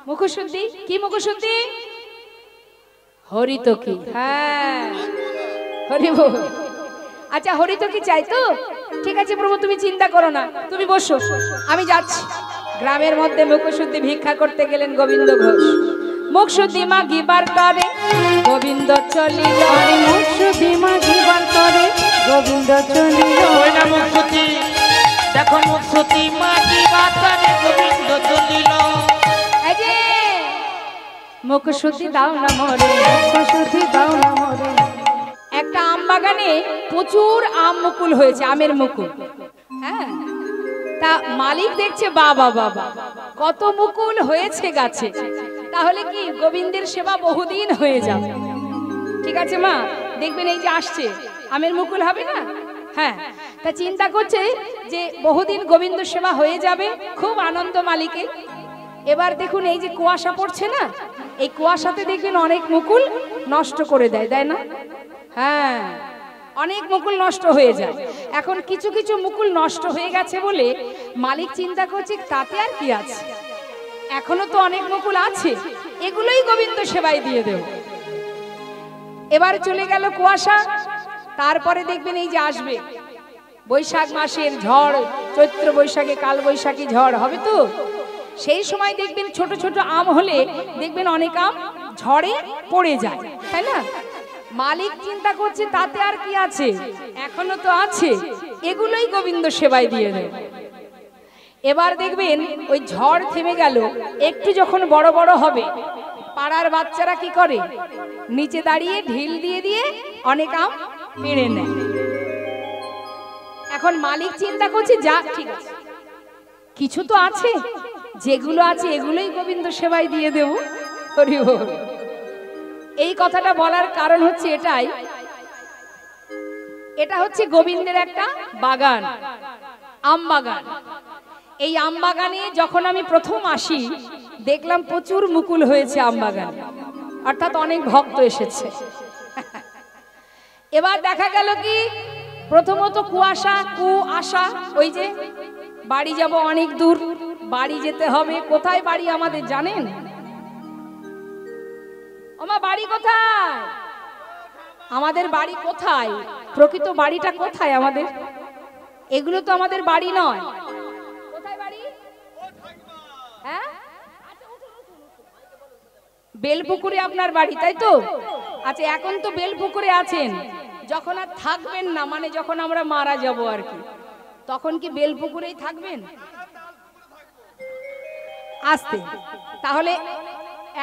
মুখশুদ্ধি, কি মুখশুদ্ধি? হরিত কি? হ্যাঁ, হরি বল। আচ্ছা হরিত কি চাই তো? ঠিক আছে প্রভু, তুমি চিন্তা করো না, তুমি বসো, আমি যাচ্ছি। গ্রামের মধ্যে মুখশুদ্ধি ভিক্ষা করতে গেলেন গোবিন্দ ঘোষ। মুখশুদ্ধি মাগিবার তরে গোবিন্দ চলিল, মুখশুদ্ধি মাগিবার তরে গোবিন্দ চলিল। ওই না মুখশুদ্ধি, দেখো মুখশুদ্ধি মাগিবার তরে গোবিন্দ চলিল। এই যে মুখশুদ্ধি দাও না মোরে, মুখশুদ্ধি দাও না মোরে। একটা আম বাগানে প্রচুর আম মুকুল হয়েছে, আমের মুকুল। হ্যাঁ, তা মালিক দেখছে বাবা বাবা কত মুকুল হয়েছে গাছে, তাহলে কি গোবিন্দের সেবা বহুদিন হয়ে যাবে। ঠিক আছে মা, দেখবেন এই যে আসছে আমের মুকুল হবে না? হ্যাঁ, তা চিন্তা করছে যে বহুদিন গোবিন্দ সেবা হয়ে যাবে, খুব আনন্দ মালিকের। এবার দেখুন এই যে কুয়াশা পড়ছে না, এই কুয়াশাতে দেখবেন অনেক মুকুল নষ্ট করে দেয়, তাই না? হ্যাঁ, অনেক মুকুল নষ্ট হয়ে যায়। এখন কিছু কিছু মুকুল নষ্ট হয়ে গেছে বলে মালিক চিন্তা করছে তাতে আর কি আছে, এখনো তো অনেক মুকুল আছে, এগুলোই গোবিন্দ সেবায় দিয়ে দেব। এবার চলে গেল কুয়াশা, তারপরে দেখবেন এই যে আসবে বৈশাখ মাসের ঝড়, চৈত্র বৈশাখে কাল বৈশাখী ঝড় হবে তো, সেই সময় দেখবেন ছোট ছোট আম হলে দেখবেন অনেক আম ঝড়ে পড়ে যায়, তাই না? মালিক চিন্তা করছে তাতে আর কি আছে, এখনো তো আছে, এগুলোই গোবিন্দ সেবায় দিয়ে দেয়। এবার দেখবেন ওই ঝড় থেমে গেল, একটু যখন বড় বড় হবে, পাড়ার বাচ্চারা কি করে, নিচে দাঁড়িয়ে ঢিল দিয়ে দিয়ে অনেক আম পেড়ে নেয়। এখন মালিক চিন্তা করছে যা ঠিক আছে, কিছু তো আছে, যেগুলো আছে এগুলোই গোবিন্দ সেবায় দিয়ে দেব। হরি বল। এই কথাটা বলার কারণ হচ্ছে এটাই, এটা হচ্ছে গোবিন্দের একটা বাগান, আম বাগান। এই আম বাগানে যখন আমি প্রথম আসি দেখলাম প্রচুর মুকুল হয়েছে আম বাগানে, অর্থাৎ অনেক ভক্ত এসেছে। এবার দেখা গেল কি, প্রথমত কুয়াশা কুয়াশা, ওই যে বাড়ি যাব অনেক দূর, বাড়ি যেতে হবে। কোথায় বাড়ি আমাদের জানেন? আমার বাড়ি কোথায়? আমাদের বাড়ি কোথায়? প্রকৃত বাড়িটা কোথায় আমাদের? এগুলো তো আমাদের বাড়ি নয়। কোথায় বাড়ি? হ্যাঁ, বেলপুকুরে আপনার বাড়ি, তাই তো? আচ্ছা, এখন তো বেলপুকুরে আছেন, যখন আর থাকবেন না, মানে যখন আমরা মারা যাব আর কি, তখন কি বেলপুকুরেই থাকবেন? আসতে তাহলে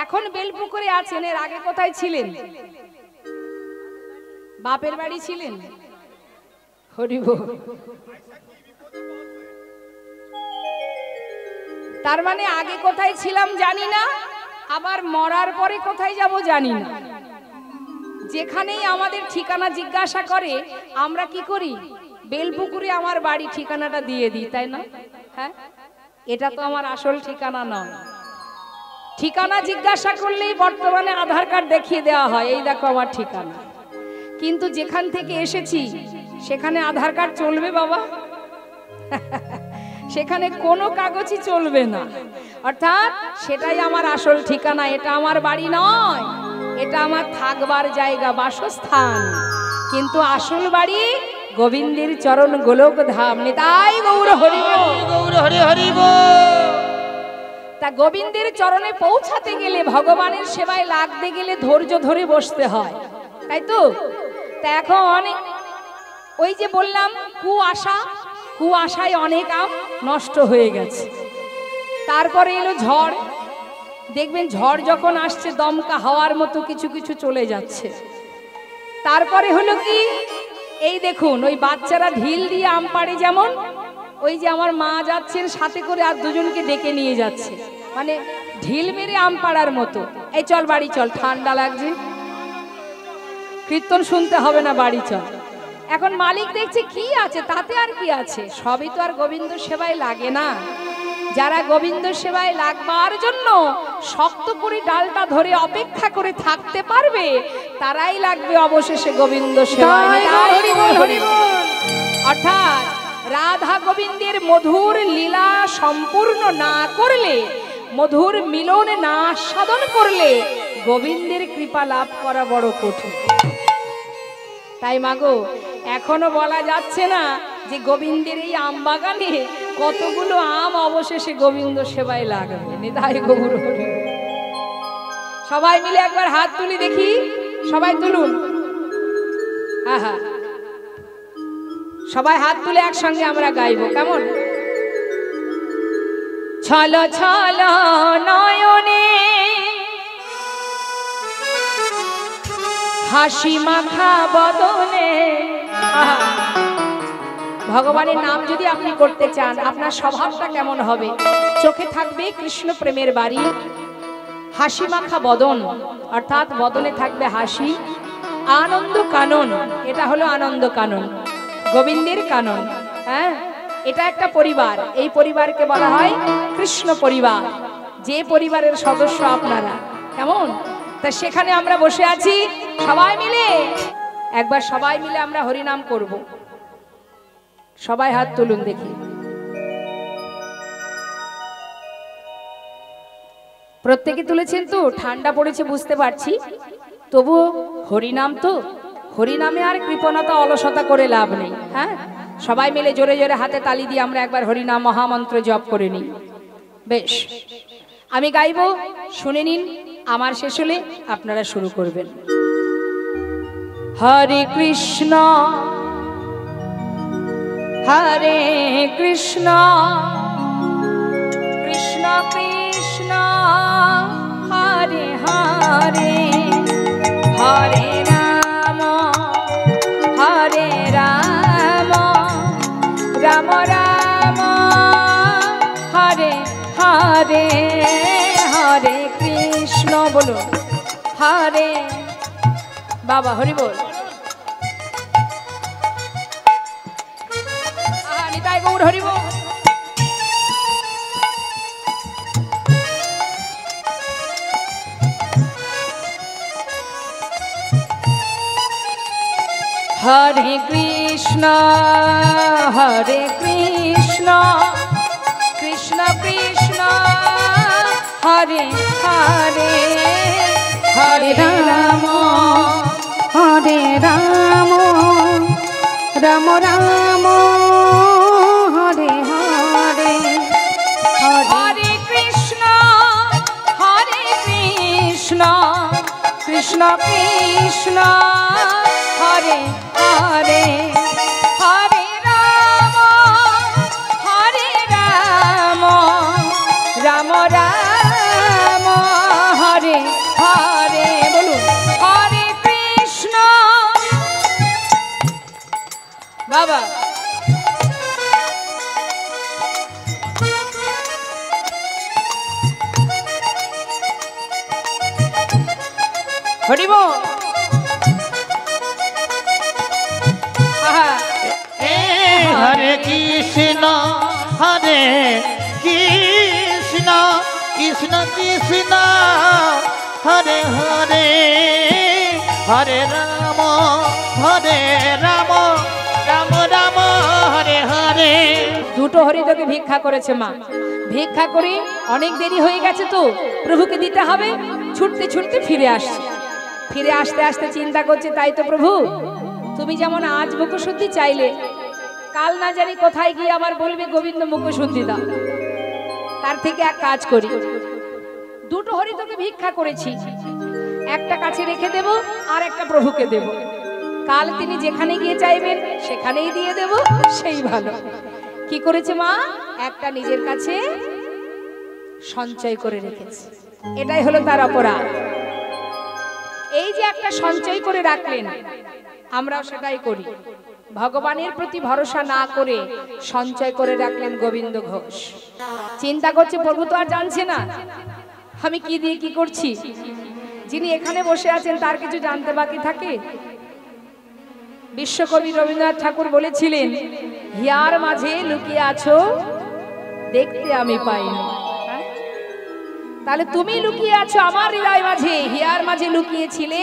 এখন বেলপুকুরে আছেন, এর আগে কোথায় ছিলেন? বাপের বাড়ি ছিলেন। হরি বল। তার মানে আগে কোথায় ছিলাম জানি না, আবার মরার পরে কোথায় যাব জানি না। যেখানেই আমাদের ঠিকানা জিজ্ঞাসা করে আমরা কি করি, বেলপুকুরে আমার বাড়ি ঠিকানাটা দিয়ে দিই, তাই না? হ্যাঁ, এটা তো আমার আসল ঠিকানা নয়। ঠিকানা জিজ্ঞাসা করলেই বর্তমানে আধার কার্ড দেখিয়ে দেওয়া হয়, এই দেখো আমার ঠিকানা। কিন্তু যেখান থেকে এসেছি সেখানে আধার কার্ড চলবে বাবা? সেখানে কোনো কাগজই চলবে না। অর্থাৎ সেটাই আমার আসল ঠিকানা, এটা আমার বাড়ি নয়, এটা আমার থাকবার জায়গা, বাসস্থান। কিন্তু আসল বাড়ি গোবিন্দের চরণ গোলক ধাম। নিতাই গৌর হরি গৌর হরি হরি। তা গোবিন্দের চরণে পৌঁছাতে গেলে, ভগবানের সেবায় লাগতে গেলে ধৈর্য ধরে বসতে হয়, তাই তো? তা এখন ওই যে বললাম কুয়াশায় অনেক আম নষ্ট হয়ে গেছে। তারপরে এলো ঝড়, দেখবেন ঝড় যখন আসছে দমকা হাওয়ার মতো কিছু কিছু চলে যাচ্ছে। তারপরে হলো কি, এই দেখুন ওই বাচ্চারা ঢিল দিয়ে আম পাড়ে, যেমন ওই যে আমার মা যাচ্ছেন সাথে করে আর দুজনকে ডেকে নিয়ে যাচ্ছে, মানে ঢিল মেরে আম পাড়ার মতো। এই চল বাড়ি চল, ঠান্ডা লাগছে, কীর্তন শুনতে হবে না, বাড়ি চল। এখন মালিক দেখছে কি আছে তাতে, আর কি আছে, সবই তো আর গোবিন্দ সেবায় লাগে না। যারা গোবিন্দ সেবায় লাগবার জন্য শক্ত করে ডালটা ধরে অপেক্ষা করে থাকতে পারবে, তারাই লাগবে অবশেষে গোবিন্দ সেবায়। অর্থাৎ রাধা গোবিন্দের মধুর লীলা সম্পূর্ণ না করলে, মধুর মিলন না সাধন করলে গোবিন্দের কৃপা লাভ করা বড় কঠিন। তাই মাগো, এখনো বলা যাচ্ছে না যে গোবিন্দের এই আম বাগানে কতগুলো আম অবশেষে গোবিন্দ সেবায় লাগবে। নিতাই গৌর হরি। সবাই মিলে একবার হাত তুলি দেখি, সবাই তুলুন। হ্যাঁ হ্যাঁ, সবাই হাত তুলে একসঙ্গে আমরা গাইবো, কেমন? ছলো ছলো নয়নে হাসি মাখা বদনে। ভগবানের নাম যদি আপনি করতে চান, আপনার স্বভাবটা কেমন হবে? চোখে থাকবে কৃষ্ণ প্রেমের বাড়ি, হাসি মাখা বদন, অর্থাৎ বদনে থাকবে হাসি, আনন্দ কানন, এটা হলো আনন্দ কানন, গোবিন্দের কানন। হ্যাঁ, এটা একটা পরিবার, এই পরিবারকে বলা হয় কৃষ্ণ পরিবার, যে পরিবারের সদস্য আপনারা, কেমন? তা সেখানে আমরা বসে আছি সবাই মিলে, একবার সবাই মিলে আমরা হরিনাম করব। সবাই হাত তুলুন দেখি। প্রত্যেকে তুলেছেন তো? ঠান্ডা পড়েছে বুঝতে পারছি, তবু হরিনাম তো, হরিনামে আর কৃপণতা অলসতা করে লাভ নেই। হ্যাঁ, সবাই মিলে জোরে জোরে হাতে তালি দিয়ে আমরা একবার হরিনাম মহামন্ত্র জপ করে নিই। বেশ, আমি গাইব, শুনে নিন, আমার শেষ হলে আপনারা শুরু করবেন। হরে কৃষ্ণ হরে কৃষ্ণ কৃষ্ণ কৃষ্ণ হরে হরে, হরে রাম রাম রাম হরে হরে, হরে কৃষ্ণ বলুন, হরে বাবা হরি বল। নিতাই গৌর হরি বল। হরে কৃষ্ণ কৃষ্ণ কৃষ্ণ হরে হরে, হরে রাম রাম রাম হরে হরে, হরে কৃষ্ণ কৃষ্ণ কৃষ্ণ হরে হরে, হরে রাম রাম রাম হরে হরে, বলুন হরে কৃষ্ণ বাবা। হরি বল। হরে কৃষ্ণ হরে কৃষ্ণ কৃষ্ণ কৃষ্ণ হরে হরে হরে রাম রাম রাম হরে হরে। দুটো হরি তোকে ভিক্ষা করেছে মা, ভিক্ষা করে অনেক দেরি হয়ে গেছে তো প্রভুকে দিতে হবে, ছুটতে ছুটতে ফিরে আসছে। ফিরে আসতে আসতে চিন্তা করছে, তাই তো প্রভু তুমি যেমন আজ মুখশুদ্ধি চাইলে, কাল না জানি কোথায় গিয়ে আবার বলবে গোবিন্দ মুখশুদ্ধি দাও। তার থেকে এক কাজ করি, দুটো হরি তোকে ভিক্ষা করেছি, একটা কাছে রেখে দেব আর একটা প্রভুকে দেব। কাল তিনি যেখানে গিয়ে চাইবেন সেখানেই দিয়ে দেব, সেই ভালো। কি করেছে মা? একটা নিজের কাছে সঞ্চয় করে রেখেছে, এটাই হলো তার অপরাধ। এই যে একটা সঞ্চয় করে রাখলেন, আমরাও সেটাই করি। ভগবানের প্রতি ভরসা না করে সঞ্চয় করে রাখলেন গোবিন্দ ঘোষ। চিন্তা করছে প্রভু তো আর জানছে না আমি কি দিয়ে কি করছি। যিনি এখানে বসে আছেন তার কিছু জানতে বাকি থাকে? বিশ্বকবি রবীন্দ্রনাথ ঠাকুর বলেছিলেন, হিয়ার মাঝে লুকিয়ে আছো দেখতে আমি পাইনি। তাহলে তুমি লুকিয়ে আছো আমার হৃদয় মাঝে, হিয়ার মাঝে লুকিয়েছিলে,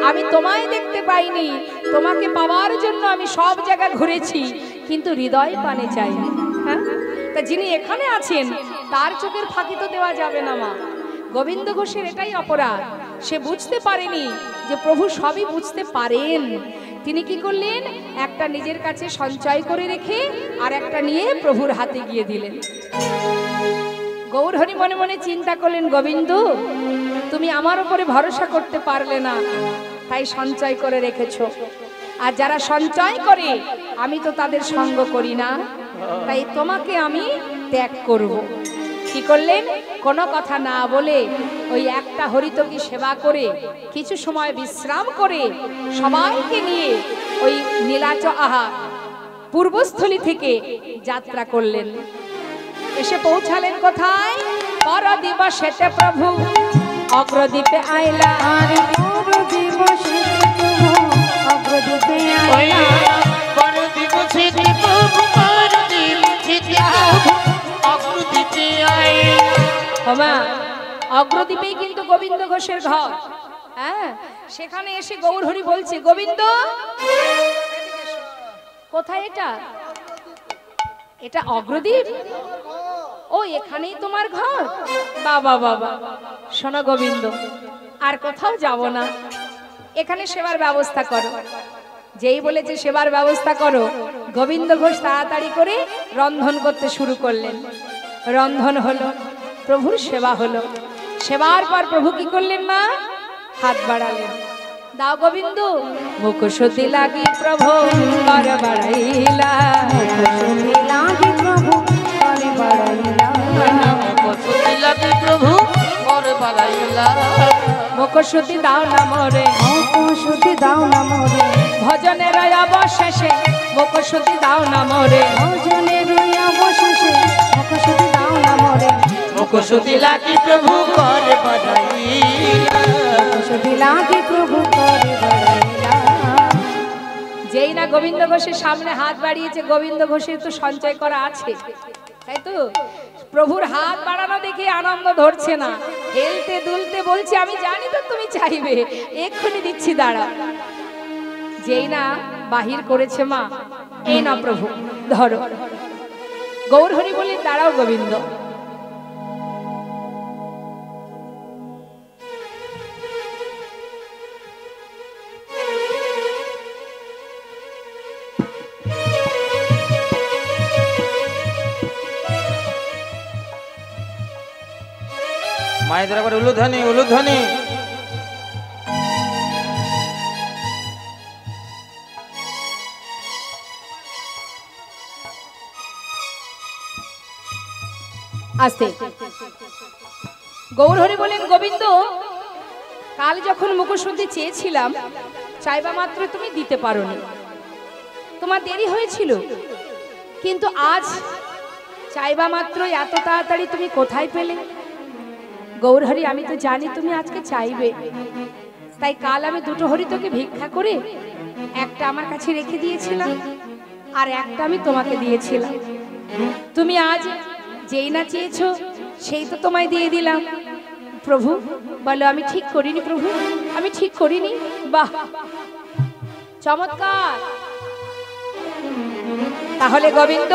আমি তোমায় দেখতে পাইনি। তোমাকে পাওয়ার জন্য আমি সব জায়গা ঘুরেছি, কিন্তু হৃদয় পানে চাইনি। হ্যাঁ, তা যিনি এখানে আছেন তার চোখের ফাঁকি তো দেওয়া যাবে না মা। গোবিন্দ ঘোষের এটাই অপরাধ, সে বুঝতে পারেনি যে প্রভু সবই বুঝতে পারেন। তিনি কি করলেন? একটা নিজের কাছে সঞ্চয় করে রেখে আর একটা নিয়ে প্রভুর হাতে গিয়ে দিলেন। গৌরহরি মনে মনে চিন্তা করলেন, গোবিন্দ তুমি আমার উপরে ভরসা করতে পারলে না, তাই সঞ্চয় করে রেখেছো। আর যারা সঞ্চয় করে আমি তো তাদের সঙ্গ করি না, তাই তোমাকে আমি ত্যাগ করব। কি করলেন? কোনো কথা না বলে ওই একটা হরিতকি সেবা করে কিছু সময় বিশ্রাম করে সবাইকে নিয়ে ওই নীলাচ পূর্বস্থলী থেকে যাত্রা করলেন। এসে পৌঁছালেন কোথায়? পর দিবসেতে প্রভু অগ্রদ্বীপে আইলা। অগ্রদ্বীপে আইলা। অগ্রদ্বীপেই কিন্তু গোবিন্দ ঘোষের ঘর। হ্যাঁ, সেখানে এসে গৌরহরি বলছে, গোবিন্দ কোথায় এটা? এটা অগ্রদ্বীপ? ও এখানেই তোমার ঘর? বাবা বাবা, শোনো গোবিন্দ, আর কোথাও যাব না, এখানে সেবার ব্যবস্থা করো। যেই বলেছে সেবার ব্যবস্থা করো, গোবিন্দ ঘোষ তাড়াতাড়ি করে রন্ধন করতে শুরু করলেন। রন্ধন হলো, প্রভুর সেবা হলো। সেবার পর প্রভু কি করলেন মা? হাত বাড়ালেন, দাও গোবিন্দ। মুখশুদ্ধি লাগি প্রভু কর বাড়াইলা, মুখশুদ্ধি লাগি প্রভু কর বাড়াইলা, মুখশুদ্ধি লাগি প্রভু কর বাড়াইলা। মুখশুদ্ধি দাও না মোরে, মুখশুদ্ধি দাও না মোরে, ভজনের অবশেষে মুখশুদ্ধি দাও না মোরে, ভজনের অবশেষে মুখশুদ্ধি দাও না মোরে। মুখশুদ্ধি লাগি প্রভু কর বাড়াইলা, মুখশুদ্ধি লাগি প্রভু কর বাড়াইলা। যেই না গোবিন্দ ঘোষের সামনে হাত বাড়িয়েছে, গোবিন্দ ঘোষের তো সঞ্চয় করা আছে, তাই তো? প্রভুর হাত বাড়ানো দেখে আনন্দ ধরছে না, হেলতে দুলতে বলছে, আমি জানি তো তুমি চাইবে, এক্ষুনি দিচ্ছি, দাঁড়াও। যেই না বাহির করেছে মা, এই না প্রভু ধরো। গৌরহরি বলে, দাঁড়াও গোবিন্দ। মায়েদের আবার উলুধ্বনি উলুধ্বনি। আস্তে। গৌরহরি বলেন, গোবিন্দ কাল যখন মুখশুদ্ধি চেয়েছিলাম, চাইবা মাত্র তুমি দিতে পারোনি, তোমার দেরি হয়েছিল, কিন্তু আজ চাইবা মাত্র এত তাড়াতাড়ি তুমি কোথায় পেলে? গৌরহরি, আমি তো জানি তুমি আজকে চাইবে, তাই কাল আমি দুটো হরি তোকে ভিক্ষা করে একটা আমার কাছে রেখে দিয়েছিলাম। আর একটা আমি তোমাকে দিয়েছিলাম। তুমি আজ যেই না চেয়েছো সেই তো তোমায় দিয়ে দিলাম। প্রভু বলো আমি ঠিক করিনি? প্রভু আমি ঠিক করিনি? বাহ, চমৎকার। তাহলে গোবিন্দ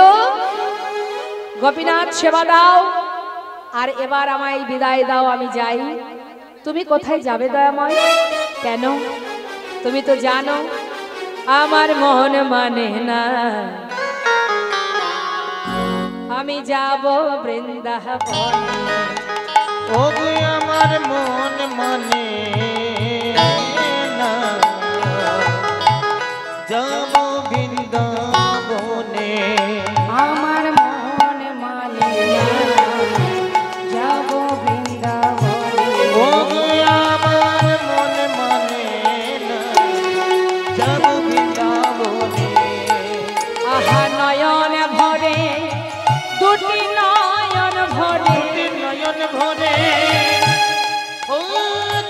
গোপীনাথ সেবা দাও, আর এবার আমায় বিদায় দাও, আমি যাই। তুমি কোথায় যাবে দয়াময়? কেন? তুমি তো জানো আমার মন মানে না, আমি যাব বৃন্দাবনে। ও গো আমার মন মানে না, যাব বৃন্দাবনে। আমার মন মানে না, যাব বৃন্দাবনে। ও গো আমার মন মানে না, যাব বৃন্দাবনে। আহা নয়ন ভরে, দুটি নয়ন ভরে, দুটি নয়ন ভরে, ও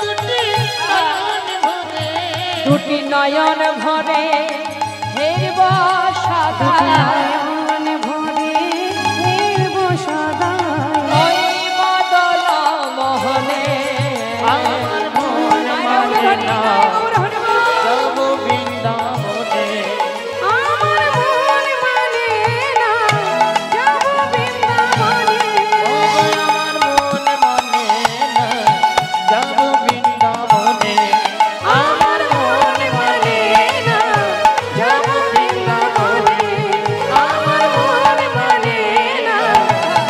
দুটি নয়ন ভরে, দুটি নয়ন ভরে হেরব সদা, নয়ন ভরে হেরব সদা, ওই মদন মোহনে। আমার মন মানে না, যাব বৃন্দাবনে। আমার মন মানে না, যাব বৃন্দাবনে। ও আমার মন মানে না, যাব বৃন্দাবনে। আমার মন মানে না, যাব বৃন্দাবনে। আমার মন মানে না,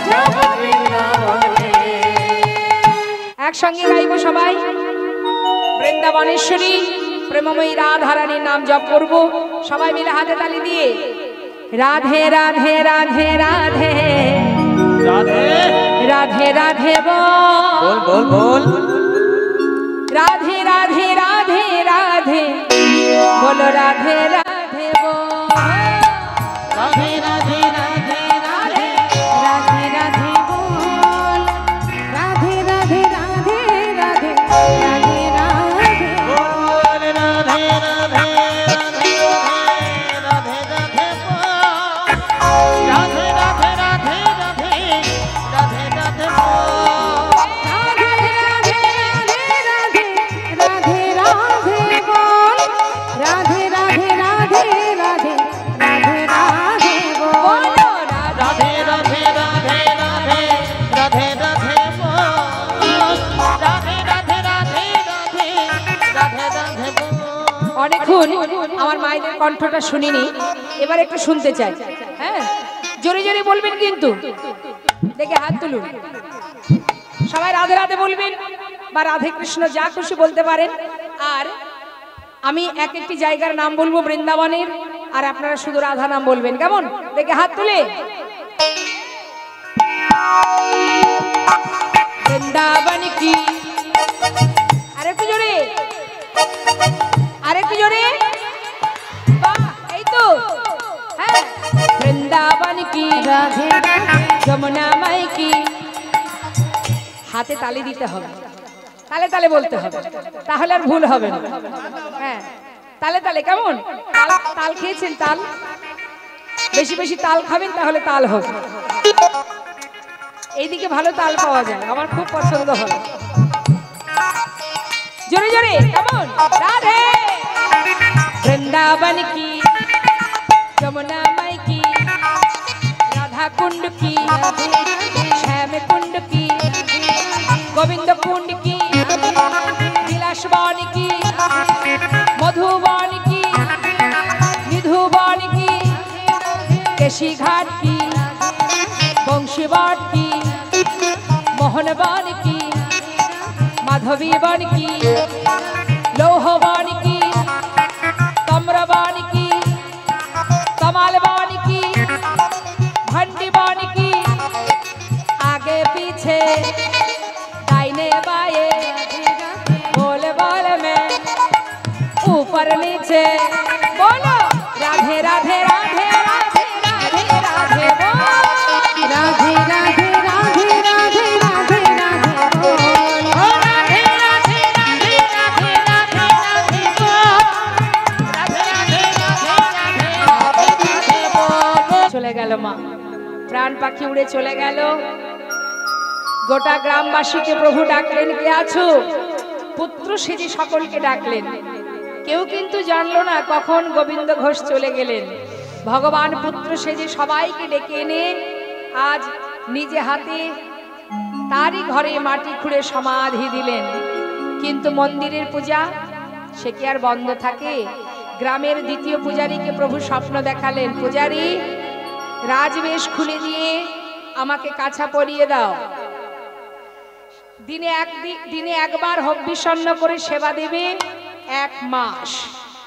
যাব বৃন্দাবনে। একসঙ্গে গাইব সবাই। বৃন্দাবনেশ্বরী প্রেমময়ী রাধারানীর নাম জপ করব সবাই মিলে হাতে তালি দিয়ে। রাধে রাধে রাধে রাধে রাধে রাধে রাধে বল বল বল, রাধে রাধে রাধে রাধে বলো, রাধে রাধে বল। রাধে রাধে রাধে রাধে, রাধে রাধে বল, রাধে রাধে রাধে রাধে রাধে রাধে বল রাধে রাধে রাধে রাধে রাধে বল, রাধে রাধে রাধে রাধে রাধে রাধে বল। রাধে রাধে রাধে রাধে রাধে বল, রাধে রাধে রাধে রাধে রাধে রাধে বল। রাধে রাধে রাধে রাধে রাধে রাধে বল, রাধে রাধে রাধে রাধে রাধে রাধে বল। অনেকক্ষণ আমার মায়েদের কণ্ঠটা শুনিনি, এবার একটু শুনতে চাই। হ্যাঁ, জোরে জোরে বলবেন কিন্তু, দেখে হাত তুলুন। সবাই রাধে রাধে বলবেন বা রাধে কৃষ্ণ যা খুশি বলতে পারেন। আর আমি এক একটি জায়গার নাম বলবো বৃন্দাবনের, আর আপনারা শুধু রাধা নাম বলবেন, কেমন? দেখে হাত তুলে। বৃন্দাবন কি, আরেকটু জোরে, আরেকটু জোরে। বাহ, এই তো। হ্যাঁ, বৃন্দাবন কি রাধে, যমুনা মাই কি। হাতে তালি দিতে হবে, তালে তালে বলতে হবে, তাহলে আর ভুল হবে না। হ্যাঁ, তালে তালে, কেমন? তাল খেয়েছেন? তাল বেশি বেশি তাল খাবেন, তাহলে তাল হবে। এইদিকে ভালো তাল পাওয়া যায়, আমার খুব পছন্দ হয়। জোরে জোরে, কেমন? রাধে বৃন্দাবন কি, যমুনা মাই কি, রাধা কুंड की, श्याम कुंड की, गोविंद कुंड की, विलासवान की, मधुवान की, निधुवान की, केशी घाट की, बंशीवाट की, मोहनवान की, माधवीवान की, लौहवान की, तम्रवान की, कमालवान की, भंडीवान की, आगे पीछे दाहिने बाएं, बोल बोल में ऊपर नीचे बोलो, राधे राधे राधे राधे राधे राधे बोल, राधे राधे राधे राधे राधे राधे बोल, राधे राधे राधे राधे राधे राधे बोल, राधे राधे राधे राधे राधे राधे মা। প্রাণ পাখি উড়ে চলে গেল। গোটা গ্রামবাসীকে প্রভু ডাকলেন, কে আছো? পুত্র সেজে সকলকে ডাকলেন। কেউ কিন্তু জানলো না কখন গোবিন্দ ঘোষ চলে গেলেন। ভগবান পুত্র সেজে সবাইকে ডেকে এনে আজ নিজে হাতে তারই ঘরে মাটি খুঁড়ে সমাধি দিলেন। কিন্তু মন্দিরের পূজা সে কি আর বন্ধ থাকে? গ্রামের দ্বিতীয় পূজারীকে প্রভু স্বপ্ন দেখালেন, পূজারী রাজবেশ খুলে দিয়ে আমাকে কাছা পরিয়ে দাও। দিনে একবার হবিষণ্ণ করে সেবা দেবে 1 মাস।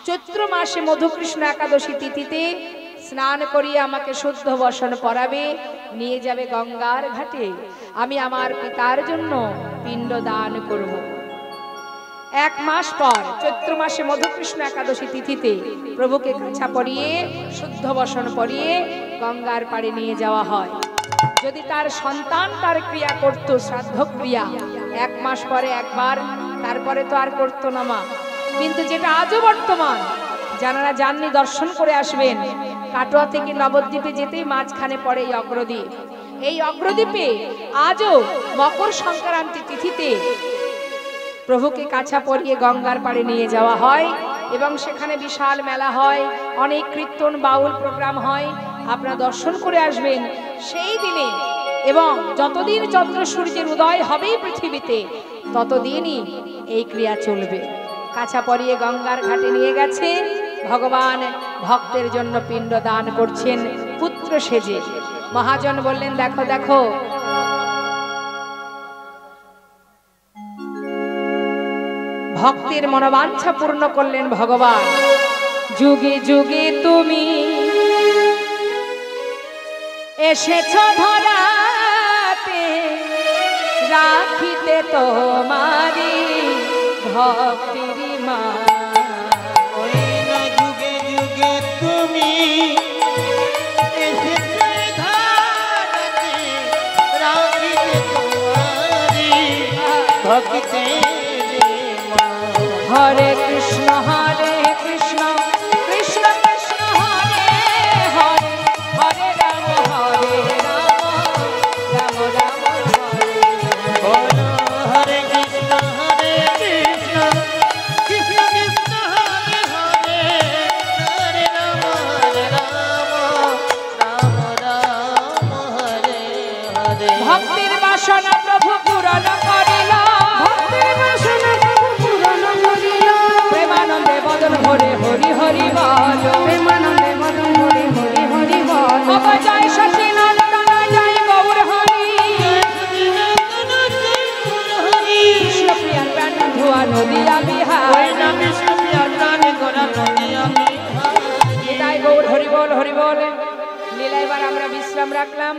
চৈত্র মাসে মধুকৃষ্ণ একাদশী তিথিতে স্নান করিয়ে আমাকে শুদ্ধ বসন পরাবে, নিয়ে যাবে গঙ্গার ঘাটে। আমি আমার পিতার জন্য পিণ্ড দান করব। 1 মাস পর চৈত্র মাসে মধুকৃষ্ণ একাদশী তিথিতে প্রভুকে কাছা পরিয়ে শুদ্ধ বসন পরিয়ে গঙ্গার পাড়ে নিয়ে যাওয়া হয়। যদি তার সন্তান তার ক্রিয়া করত, শ্রাদ্ধ ক্রিয়া 1 মাস পরে একবার, তারপরে তো আর করতো না মা। কিন্তু যেটা আজও বর্তমান, যারা যাননি দর্শন করে আসবেন। কাটোয়া থেকে নবদ্বীপে যেতেই মাঝখানে পড়ে এই অগ্রদ্বীপ। এই অগ্রদ্বীপে আজও মকর সংক্রান্তি তিথিতে প্রভুকে কাছা পরিয়ে গঙ্গার পাড়ে নিয়ে যাওয়া হয় এবং সেখানে বিশাল মেলা হয়, অনেক কীর্তন বাউল প্রোগ্রাম হয়। আপনারা দর্শন করে আসবেন সেই দিনে। এবং যতদিন চন্দ্র সূর্যের উদয় হবে পৃথিবীতে, ততদিনই এই ক্রিয়া চলবে। কাছা পরিয়ে গঙ্গার ঘাটে নিয়ে গেছে, ভগবান ভক্তের জন্য পিণ্ড দান করছেন পুত্র সেজে। মহাজন বললেন, দেখো দেখো, ভক্তের মনোবাঞ্ছা পূর্ণ করলেন ভগবান। যুগে যুগে তুমি এসেছ ধরাতে, রাখিতে তোমারি ভক্তির মা। যুগে যুগে তুমি এসেছ ধরাতে, রাখিতে তোমারি ভক্তির মা। হরে কৃষ্ণ হরে কৃষ্ণ কৃষ্ণ কৃষ্ণ হরে হরে, হরে রাম হরে রাম রাম রাম হরে বলো হরে কৃষ্ণ কৃষ্ণ কৃষ্ণ হরে হরে, হরে রাম রাম রাম হরে হরে। ভক্তির বাসনা প্রভু পূরণ করিল, ভক্তির বাসনা প্রভু পূরণ করিল। প্রেমানন্দে বদন ভরে হরি হরি বল, প্রেমানন্দে বদন ভরে হরি হরি বল। জয় সচিনন্দন জয় গৌর হরি, কৃষ্ণ প্রিয়ার প্রাণ ধোয়া নদিয়া বিহার, কৃষ্ণ প্রিয়ার প্রাণে গোরা নদিয়া বিহার। জয় গৌর হরি বল হরি বল। লীলা এবার আমরা বিশ্রাম রাখলাম।